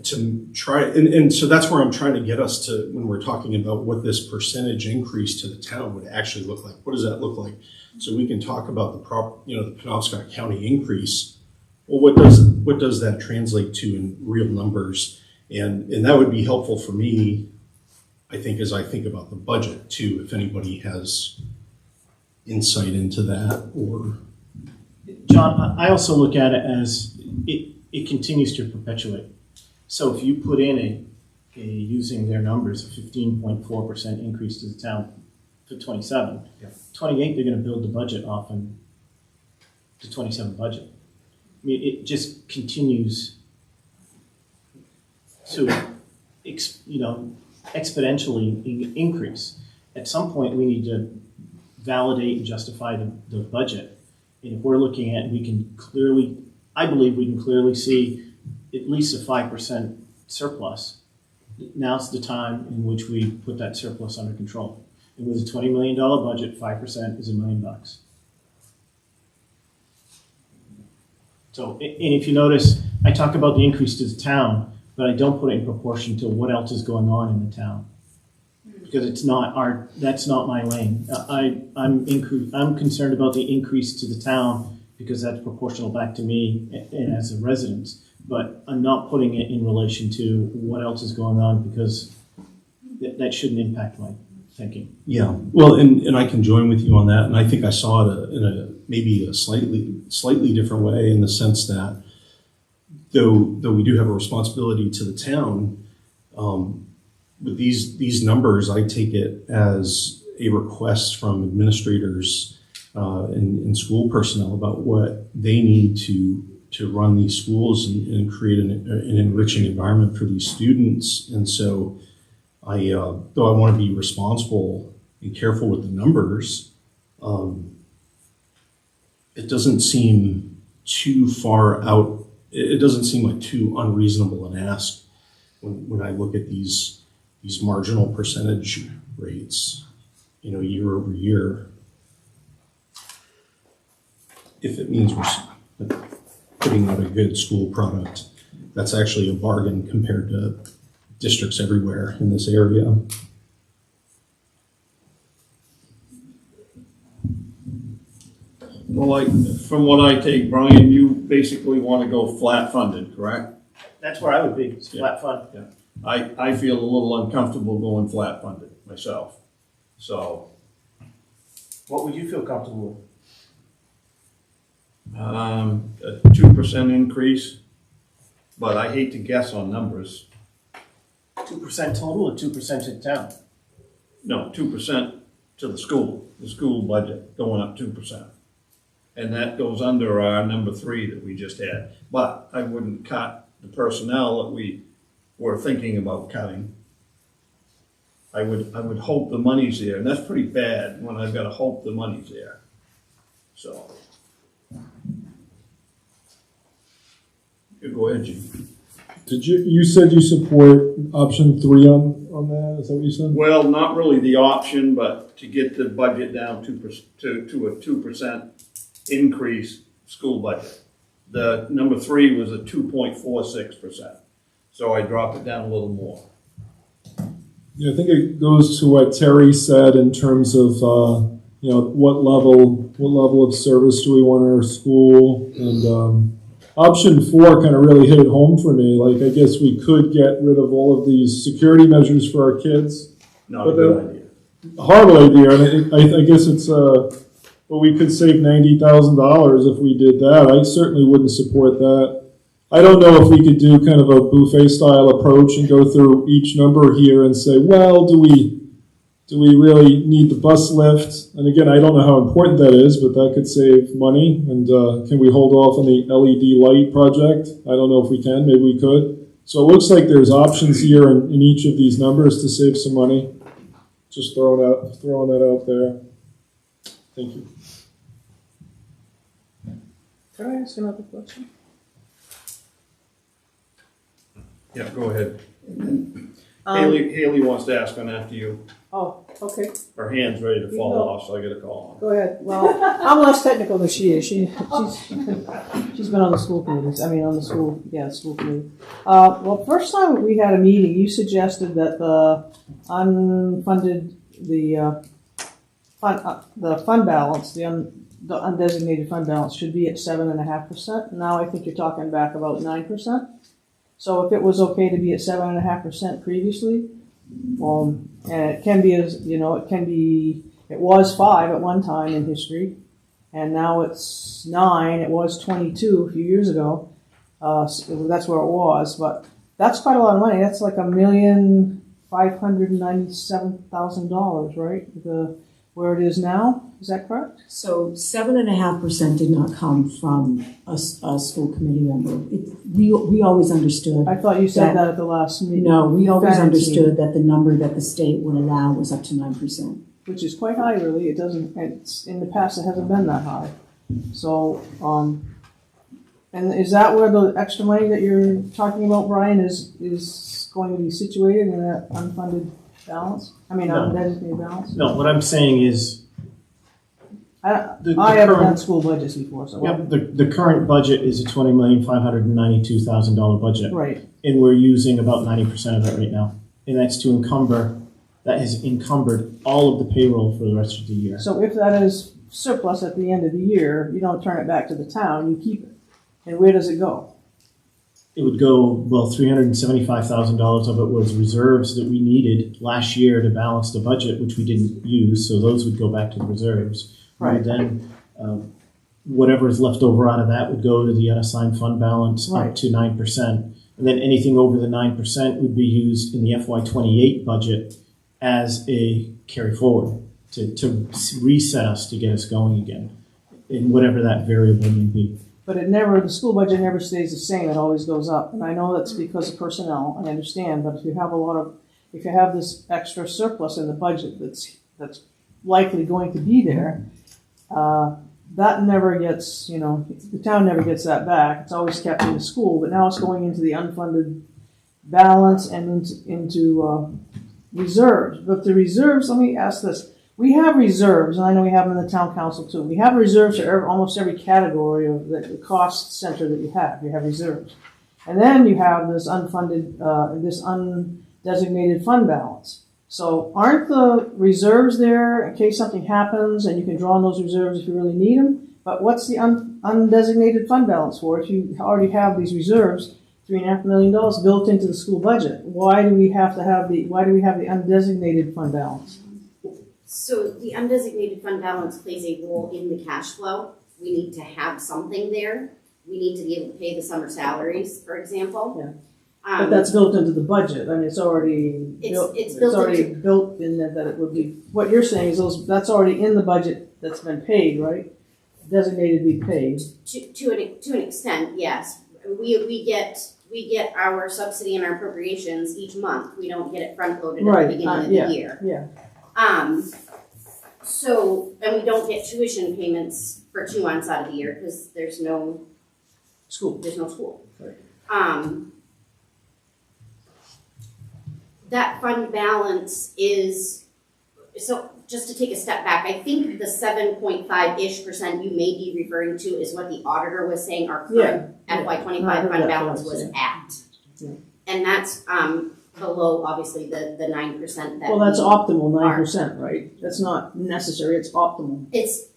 try, and so that's where I'm trying to get us to when we're talking about what this percentage increase to the town would actually look like. What does that look like? So we can talk about the Penobscot County increase. Well, what does that translate to in real numbers? And that would be helpful for me, I think, as I think about the budget too, if anybody has insight into that. Or John, I also look at it as it continues to perpetuate. So if you put in using their numbers, a 15.4% increase to the town for 27, 28 they're going to build the budget off in the 27 budget. I mean, it just continues to exponentially increase. At some point, we need to validate and justify the budget. And if we're looking at, I believe we can clearly see at least a 5% surplus. Now's the time in which we put that surplus under control. And with a $20 million budget, 5% is $1 million. So, and if you notice, I talk about the increase to the town, but I don't put it in proportion to what else is going on in the town. Because that's not my lane. I'm concerned about the increase to the town because that's proportional back to me and as a resident. But I'm not putting it in relation to what else is going on because that shouldn't impact my thinking. Yeah, well, and I can join with you on that. And I think I saw it in maybe a slightly different way, in the sense that though we do have a responsibility to the town, with these numbers, I take it as a request from administrators and school personnel about what they need to run these schools and create an enriching environment for these students. And so though I want to be responsible and careful with the numbers, it doesn't seem too far out. It doesn't seem like too unreasonable an ask when I look at these marginal percentage rates, year over year. If it means we're putting out a good school product, that's actually a bargain compared to districts everywhere in this area. Well, from what I take, Brian, you basically want to go flat funded, correct? That's where I would be. It's flat fund. Yeah. I feel a little uncomfortable going flat funded myself. So, What would you feel comfortable with? a 2% increase, but I hate to guess on numbers. 2% total or 2% to the town? No, 2% to the school budget going up 2%. And that goes under our number 3 that we just had. But I wouldn't cut the personnel that we were thinking about cutting. I would hope the money's there, and that's pretty bad when I've got to hope the money's there. So. You go ahead, Jim. You said you support option 3 on that? Is that what you said? Well, not really the option, but to get the budget down to a 2% increase school budget. The number 3 was a 2.46%. So I dropped it down a little more. Yeah, I think it goes to what Terry said in terms of what level of service do we want in our school, and option 4 kind of really hit it home for me. Like, I guess we could get rid of all of these security measures for our kids. Not a good idea. Horrible idea, and I guess it's but we could save $90,000 if we did that. I certainly wouldn't support that. I don't know if we could do kind of a buffet style approach and go through each number here and say, well, do we really need the bus lift? And again, I don't know how important that is, but that could save money. And can we hold off on the LED light project? I don't know if we can, maybe we could. So it looks like there's options here in each of these numbers to save some money. Just throwing that out there. Thank you. Can I ask another question? Yeah, go ahead. Haley wants to ask one after you. Oh, okay. Her hand's ready to fall You go. off, so I get a call on. Go ahead. Well, I'm less technical than she is. She's been on the school committee. On the school committee. Well, first time we had a meeting, you suggested that the unfunded, the fund balance, the undesignated fund balance should be at 7.5%. Now I think you're talking back about 9%. So if it was okay to be at 7.5% previously, and it can be it was 5 at one time in history, and now it's 9. It was 22 a few years ago. So that's where it was, but that's quite a lot of money. That's like $1,597,000, right? Where it is now. Is that correct? So 7.5% did not come from a school committee member. We always understood. I thought you said that at the last meeting. No, we always Fancy. understood that the number that the state would allow was up to 9%. Which is quite high, really. It's in the past, it hasn't been that high. So, and is that where the extra money that you're talking about, Brian, is going to be situated in that unfunded balance? Undesignated balance? No, what I'm saying is, I The haven't current- done school budgets before, so. yep, the current budget is a $20,592,000 budget. Right. And we're using about 90% of it right now. And that has encumbered all of the payroll for the rest of the year. So if that is surplus at the end of the year, you don't turn it back to the town, you keep it. And where does it go? It would go, $375,000 of it was reserves that we needed last year to balance the budget, which we didn't use, so those would go back to the reserves. Right. And then whatever is left over out of that would go to the unassigned fund balance Right. up to 9%. And then anything over the 9% would be used in the FY28 budget as a carry forward to reset us, to get us going again, in whatever that variable may be. But the school budget never stays the same, it always goes up. And I know that's because of personnel, I understand, but if you have this extra surplus in the budget that's likely going to be there, that never gets, the town never gets that back. It's always kept in the school, but now it's going into the unfunded balance and into reserves. But the reserves, let me ask this. We have reserves, and I know we have them in the town council too. We have reserves for almost every category of the cost center that you have. You have reserves. And then you have this unfunded, this undesignated fund balance. So aren't the reserves there in case something happens and you can draw on those reserves if you really need them? But what's the undesignated fund balance for? If you already have these reserves, $3.5 million built into the school budget, why do we have the undesignated fund balance? So the undesignated fund balance plays a role in the cash flow. We need to have something there. We need to be able to pay the summer salaries, for example. Yeah. But that's built into the budget. I mean, it's already built. It's built already built in that it would be. What you're saying is that's already in the budget that's been paid, right? Designated to be paid. To an extent, yes. We get our subsidy and our appropriations each month. We don't get it front loaded at the beginning of the year. Yeah. So, and we don't get tuition payments for 2 months out of the year because there's no school. Right. That fund balance is, so just to take a step back, I think the 7.5-ish% you may be referring to is what the auditor was saying our current FY25 fund balance was at. Yeah. And that's below, obviously, the 9% that that's optimal, 9%, are. right? That's not necessary, it's optimal. It's,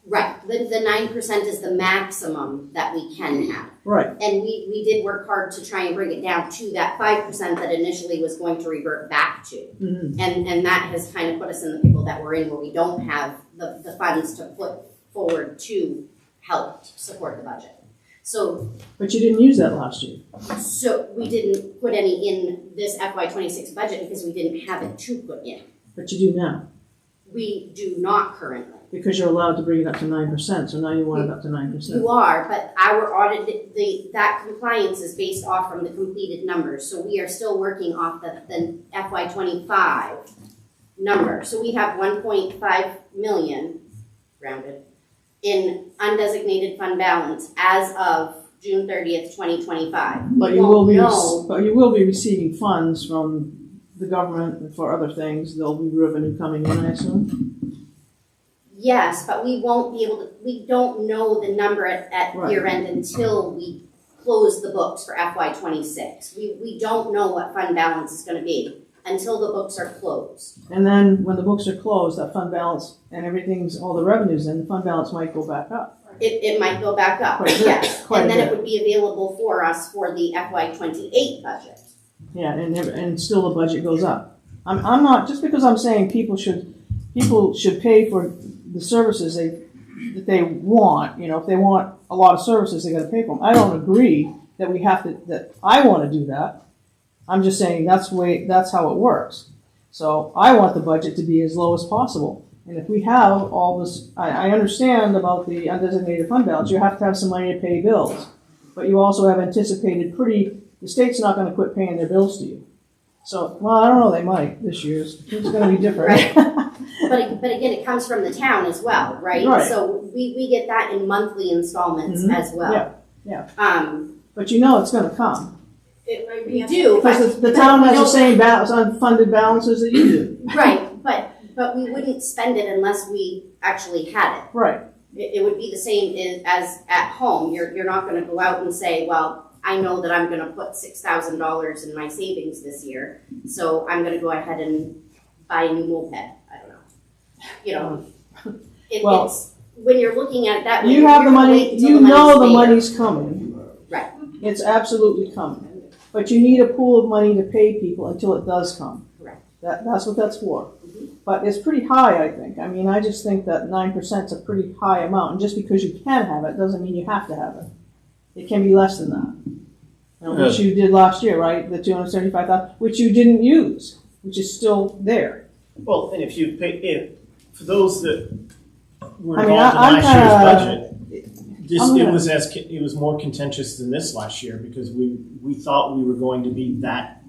right, the 9% is the maximum that we can have. Right. And we did work hard to try and bring it down to that 5% that initially was going to revert back to. Mm-hmm. And that has kind of put us in the pickle that we're in where we don't have the funds to put forward to help support the budget. So But you didn't use that last year. we didn't put any in this FY '26 budget because we didn't have it to put in. But you do now, We do not currently. because you're allowed to bring it up to 9%, so now you want it up to 9%. You are, but our audit, that compliance is based off from the completed numbers. So we are still working off the FY '25 number. So we have 1.5 million, rounded, in undesignated fund balance as of June 30th, 2025. But We you will won't be, know. but you will be receiving funds from the government and for other things. There'll be revenue coming in, I assume. Yes, but we won't be able to, we don't know the number at Right. year end until we close the books for FY '26. We don't know what fund balance is gonna be until the books are closed. And then when the books are closed, that fund balance and everything's, all the revenues in, the fund balance might go back up. It might go back up, Quite a bit, yes, quite a and then it bit. would be available for us for the FY '28 budget. Yeah, and still the budget goes up. I'm not, just because I'm saying people should pay for the services that they want, you know, if they want a lot of services, they gotta pay for them. I don't agree that I wanna do that. I'm just saying that's how it works. So I want the budget to be as low as possible. And if we have all this, I understand about the undesignated fund balance, you have to have some money to pay bills. But you also have anticipated the state's not gonna quit paying their bills to you. So, well, I don't know, they might this year, it's gonna be different. But again, it comes from the town as well, right? Right. So we get that in monthly installments Mhm. as well. Yeah. Um, But you know it's gonna come. we do, but. Because the but town we has the don't- same unfunded balances that you do. Right, but we wouldn't spend it unless we actually had it. Right. It would be the same as at home. You're not gonna go out and say, well, I know that I'm gonna put $6,000 in my savings this year, so I'm gonna go ahead and buy a new moped. I don't know. You know, Well, it's, when you're looking at it that way, You you're have the gonna wait money, until you know the there. money's coming. Right. It's absolutely coming. But you need a pool of money to pay people until it does come. Correct. That's what that's for. But it's pretty high, I think. I mean, I just think that 9% is a pretty high amount. And just because you can have it doesn't mean you have to have it. It can be less than that. Which you did last year, right? The 275,000, which you didn't use, which is still there. Well, and if you pay, for those that were I mean, involved in I'm last kinda- year's budget, it was more contentious than this last year because we thought we were going to be that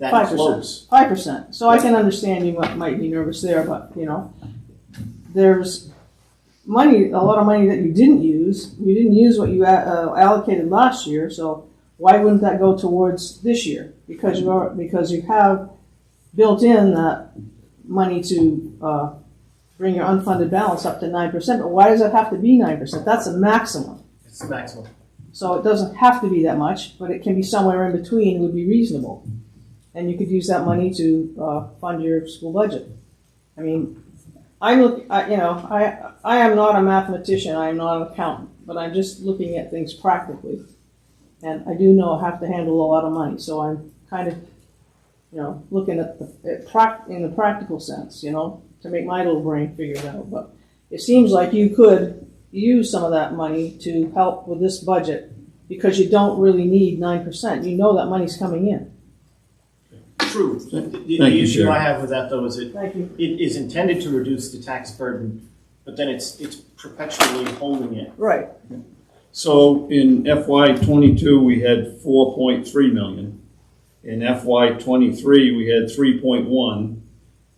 5%. close. 5%. So I can understand you might be nervous there, but, you know, there's money, a lot of money that you didn't use. You didn't use what you allocated last year, so why wouldn't that go towards this year? Because you have built in that money to bring your unfunded balance up to 9%. But why does it have to be 9%? That's a maximum. It's the maximum. So it doesn't have to be that much, but it can be somewhere in between would be reasonable. And you could use that money to fund your school budget. I mean, I am not a mathematician, I am not an accountant, but I'm just looking at things practically. And I do know I have to handle a lot of money, so I'm kind of, looking at in the practical sense, to make my little brain figure it out. But it seems like you could use some of that money to help with this budget because you don't really need 9%. You know that money's coming in. True. Thank The you, issue Sharon. I have with that though is Thank you. it is intended to reduce the tax burden, but then it's perpetually holding it. Right. So in FY '22, we had 4.3 million. In FY '23, we had 3.1.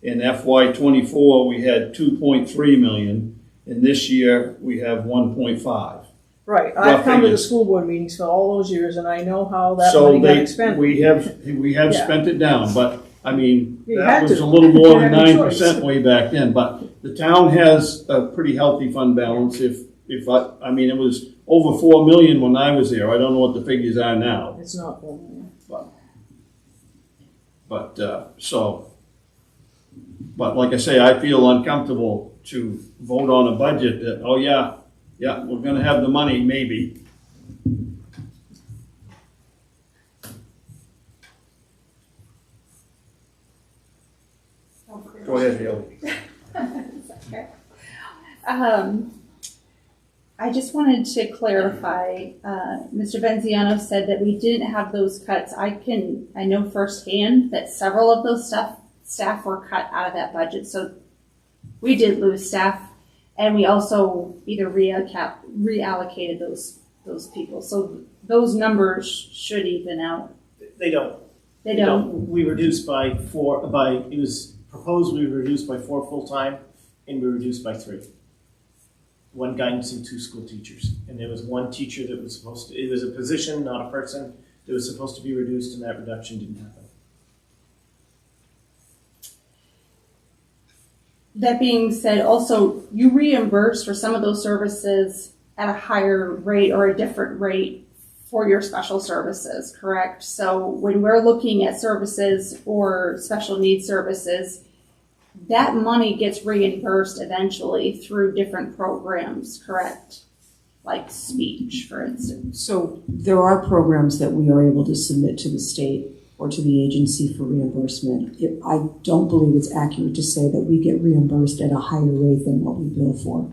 In FY '24, we had 2.3 million. And this year, we have 1.5. Right. I've come to the figures. school board meetings for all those years, and I know how that So money got expended. we have Yeah. spent it down, but I mean, You that had was to. a little more You than had no choice. 9% way back then. But the town has a pretty healthy fund balance. It was over 4 million when I was there. I don't know what the figures are now. It's not. But like I say, I feel uncomfortable to vote on a budget that, oh yeah, we're gonna have the money, maybe. Oh, Go ahead, Haley. Okay. I just wanted to clarify, Mr. Benziano said that we didn't have those cuts. I know firsthand that several of those staff were cut out of that budget. So we did lose staff, and we also either reallocated those people. So those numbers should even out. They don't. They don't. We reduced it was proposed we reduced by 4 full-time, and we reduced by 3. 1 guidance and 2 school teachers. And there was 1 teacher that was it was a position, not a person, that was supposed to be reduced, and that reduction didn't happen. That being said, also, you reimburse for some of those services at a higher rate or a different rate for your special services, correct? So when we're looking at services or special needs services, that money gets reimbursed eventually through different programs, correct? Like speech, for instance. So there are programs that we are able to submit to the state or to the agency for reimbursement. I don't believe it's accurate to say that we get reimbursed at a higher rate than what we bill for.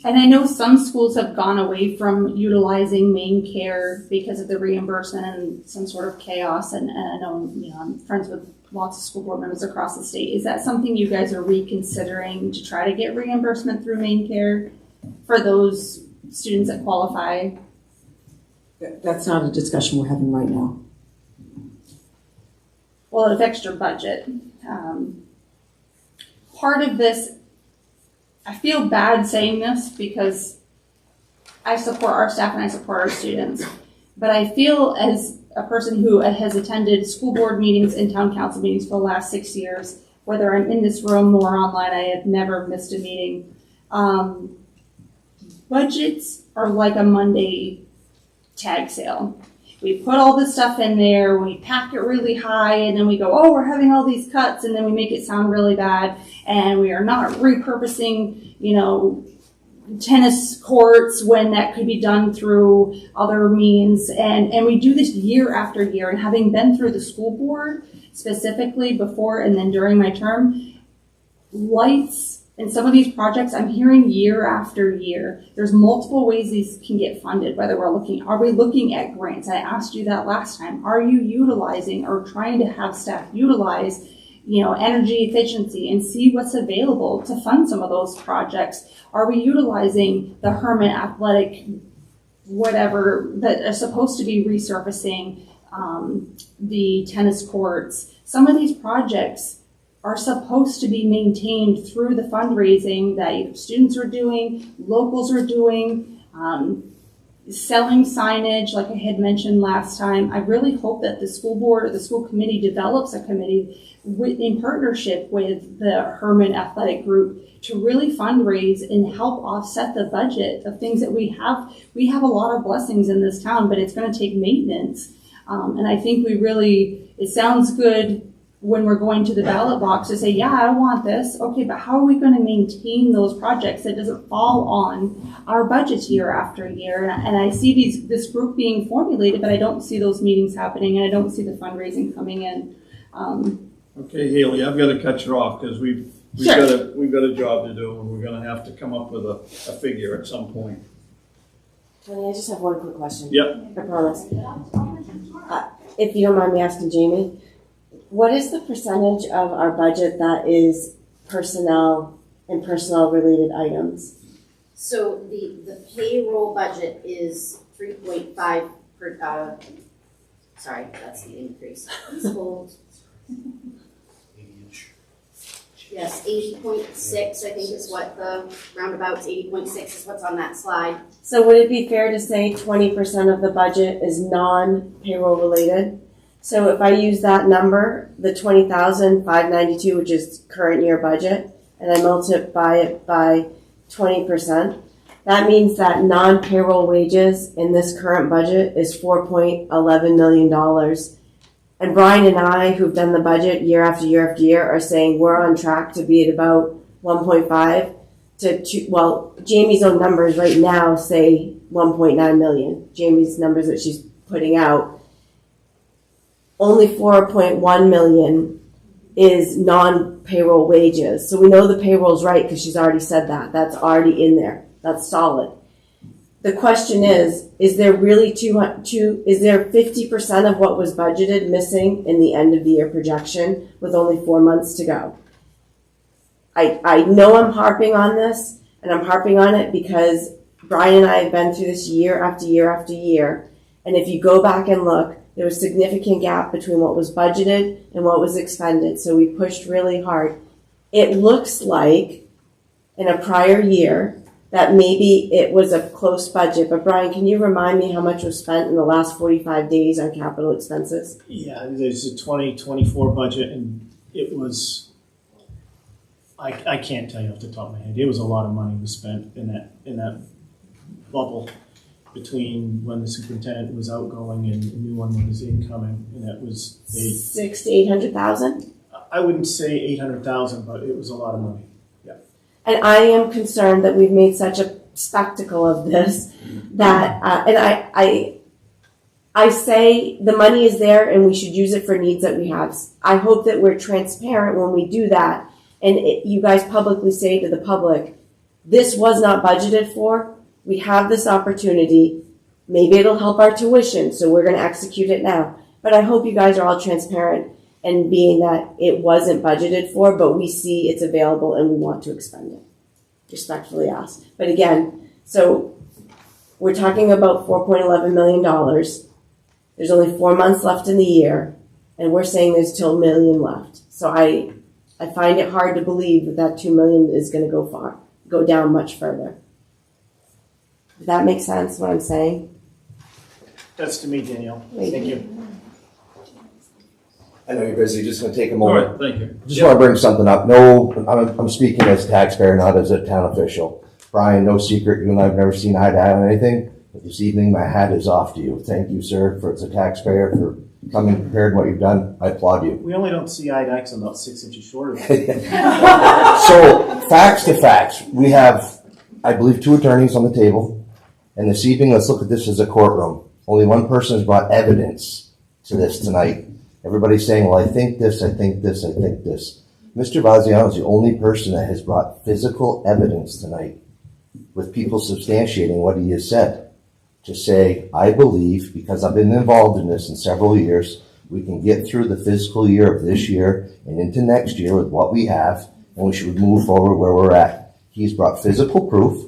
And I know some schools have gone away from utilizing main care because of the reimbursement and some sort of chaos. And I know, I'm friends with lots of school board members across the state. Is that something you guys are reconsidering to try to get reimbursement through main care for those students that qualify? That's not a discussion we're having right now. Well, it affects your budget. Part of this, I feel bad saying this because I support our staff and I support our students, but I feel as a person who has attended school board meetings and town council meetings for the last 6 years, whether I'm in this room or online, I have never missed a meeting. Budgets are like a Monday tag sale. We put all this stuff in there, we pack it really high, and then we go, oh, we're having all these cuts, and then we make it sound really bad, and we are not repurposing, tennis courts when that could be done through other means. And we do this year after year. And having been through the school board specifically before and then during my term, lights and some of these projects I'm hearing year after year. There's multiple ways these can get funded, whether are we looking at grants? I asked you that last time. Are you utilizing or trying to have staff utilize energy efficiency and see what's available to fund some of those projects? Are we utilizing the Herman Athletic, whatever, that are supposed to be resurfacing the tennis courts? Some of these projects are supposed to be maintained through the fundraising that either students are doing, locals are doing, selling signage, like I had mentioned last time. I really hope that the school board or the school committee develops a committee in partnership with the Herman Athletic Group to really fundraise and help offset the budget of things that we have. We have a lot of blessings in this town, but it's going to take maintenance. And I think it sounds good when we're going to the ballot box to say, yeah, I want this. Okay, but how are we going to maintain those projects that doesn't fall on our budgets year after year? And I see this group being formulated, but I don't see those meetings happening, and I don't see the fundraising coming in. Okay, Haley, I've got to cut you off because we've got a job to do, and we're going to have to come up with a figure at some point. Tony, I just have one quick question. Yep. I promise. If you don't mind me asking Jamie, what is the percentage of our budget that is personnel and personnel-related items? So the payroll budget is 3.5 per, sorry, that's the increase. Please hold. Yes, 80.6, I think is what the roundabouts, 80.6 is what's on that slide. So would it be fair to say 20% of the budget is non-payroll related? So if I use that number, the 20,592, which is current year budget, and I multiply it by 20%, that means that non-payroll wages in this current budget is $4.11 million. And Brian and I, who've done the budget year after year after year, are saying we're on track to be at about 1.5 to 2. Well, Jamie's own numbers right now say 1.9 million. Jamie's numbers that she's putting out. Only 4.1 million is non-payroll wages. So we know the payroll's right because she's already said that. That's already in there. That's solid. The question is there really is there 50% of what was budgeted missing in the end of the year projection with only 4 months to go? I know I'm harping on this, and I'm harping on it because Brian and I have been through this year after year after year. And if you go back and look, there was a significant gap between what was budgeted and what was expended. So we pushed really hard. It looks like in a prior year that maybe it was a close budget. But Brian, can you remind me how much was spent in the last 45 days on capital expenses? Yeah, there's a 2024 budget, and it was, I can't tell you off the top of my head. It was a lot of money was spent in that bubble between when the superintendent was outgoing and the new one was incoming, and that was $600,000 to $800,000. I wouldn't say 800,000, but it was a lot of money. Yeah. And I am concerned that we've made such a spectacle of this that, and I say the money is there and we should use it for needs that we have. I hope that we're transparent when we do that, and you guys publicly say to the public, this was not budgeted for. We have this opportunity. Maybe it'll help our tuition, so we're going to execute it now. But I hope you guys are all transparent and being that it wasn't budgeted for, but we see it's available and we want to expend it. Respectfully asked. But again, so we're talking about $4.11 million. There's only 4 months left in the year, and we're saying there's still $1 million left. So I find it hard to believe that $2 million is going to go down much further. Does that make sense, what I'm saying? That's to me, Danielle. Thank you. I know you're busy, just gonna take a All moment. right, thank you. Just wanna bring something up. No, I'm speaking as a taxpayer, not as a town official. Brian, no secret, you and I have never seen eye to eye on anything, but this evening my hat is off to you. Thank you, sir, as a taxpayer, for coming prepared what you've done. I applaud you. We only don't see eye to eye 'cause I'm about 6 inches shorter. So, facts to facts. We have, I believe, 2 attorneys on the table, and this evening, let's look at this as a courtroom. Only one person has brought evidence to this tonight. Everybody's saying, well, I think this, I think this, I think this. Mr. Vaziano is the only person that has brought physical evidence tonight with people substantiating what he has said. To say, I believe, because I've been involved in this in several years, we can get through the fiscal year of this year and into next year with what we have, and we should move forward where we're at. He's brought physical proof.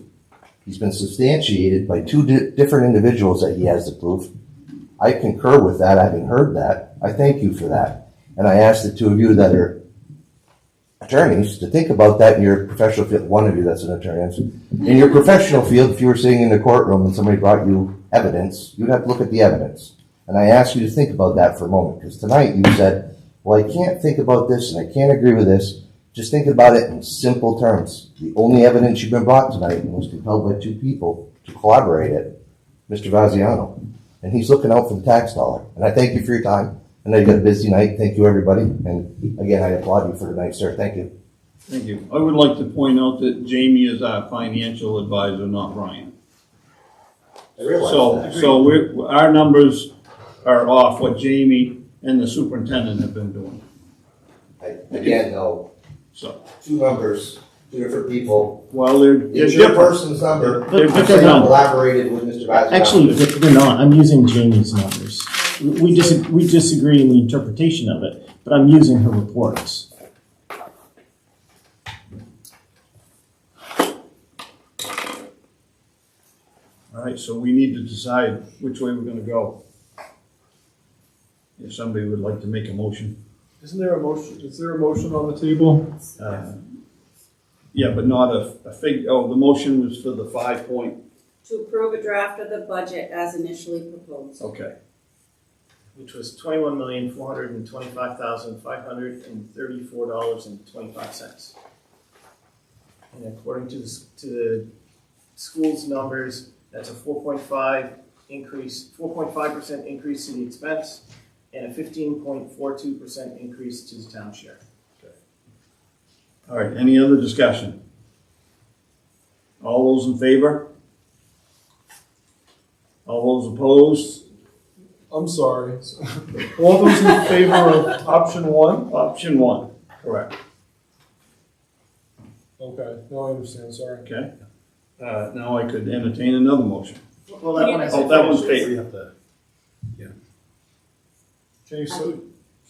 He's been substantiated by 2 different individuals that he has the proof. I concur with that, having heard that. I thank you for that. And I ask the 2 of you that are attorneys to think about that in your professional field. One of you that's an attorney. In your professional field, if you were sitting in the courtroom and somebody brought you evidence, you'd have to look at the evidence. And I ask you to think about that for a moment, because tonight you said, well, I can't think about this and I can't agree with this. Just think about it in simple terms. The only evidence you've been brought tonight was compelled by 2 people to collaborate it, Mr. Vaziano. And he's looking out for the tax dollar. And I thank you for your time. I know you got a busy night. Thank you, everybody. And again, I applaud you for tonight, sir. Thank you. Thank you. I would like to point out that Jamie is our financial advisor, not Brian. I realize that. So our numbers are off what Jamie and the superintendent have been doing. Again, though, So, 2 numbers, 2 different people. well, they're It's your different. person's number. They're I'm different saying I numbers. collaborated with Mr. Vaziano. Actually, they're not. I'm using Jamie's numbers. We disagree in the interpretation of it, but I'm using her reports. All right, so we need to decide which way we're gonna go. If somebody would like to make a motion. Isn't there a motion? Is there a motion on the table? Yeah, but not a figure. Oh, the motion was for the 5 point. To approve a draft of the budget as initially proposed. Okay. Which was $21,425,534.25. And according to the school's numbers, that's a 4.5% increase to the expense and a 15.42% increase to the town share. All right, any other discussion? All those in favor? All those opposed? I'm sorry. All those in favor of option 1? Option 1, correct. Okay, no, I understand, sorry. Okay. Now I could entertain another motion. Well, that one I Oh, that one's We paid. have to, Can you say?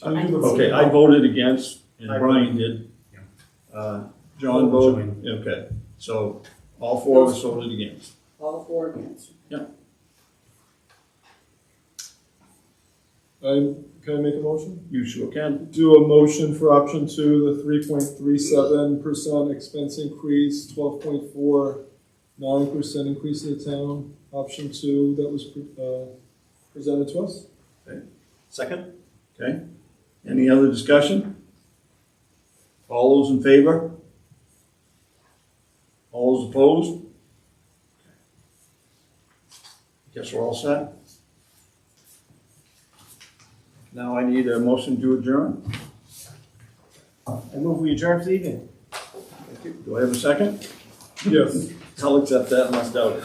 I Can you do the didn't see Okay, I voted against, and I Brian did. John voted, okay. So all four of us voted against. All four against. Can I make a motion? You sure can. Do a motion for option 2, the 3.37% expense increase, 12.49% increase in the town. Option 2 that was presented to us. second? Okay. Any other discussion? All those in favor? All those opposed? Guess we're all set. Now I need a motion to adjourn. I move we adjourn for the evening. Thank you. Do I have a second? Yes. I'll accept that unless doubted.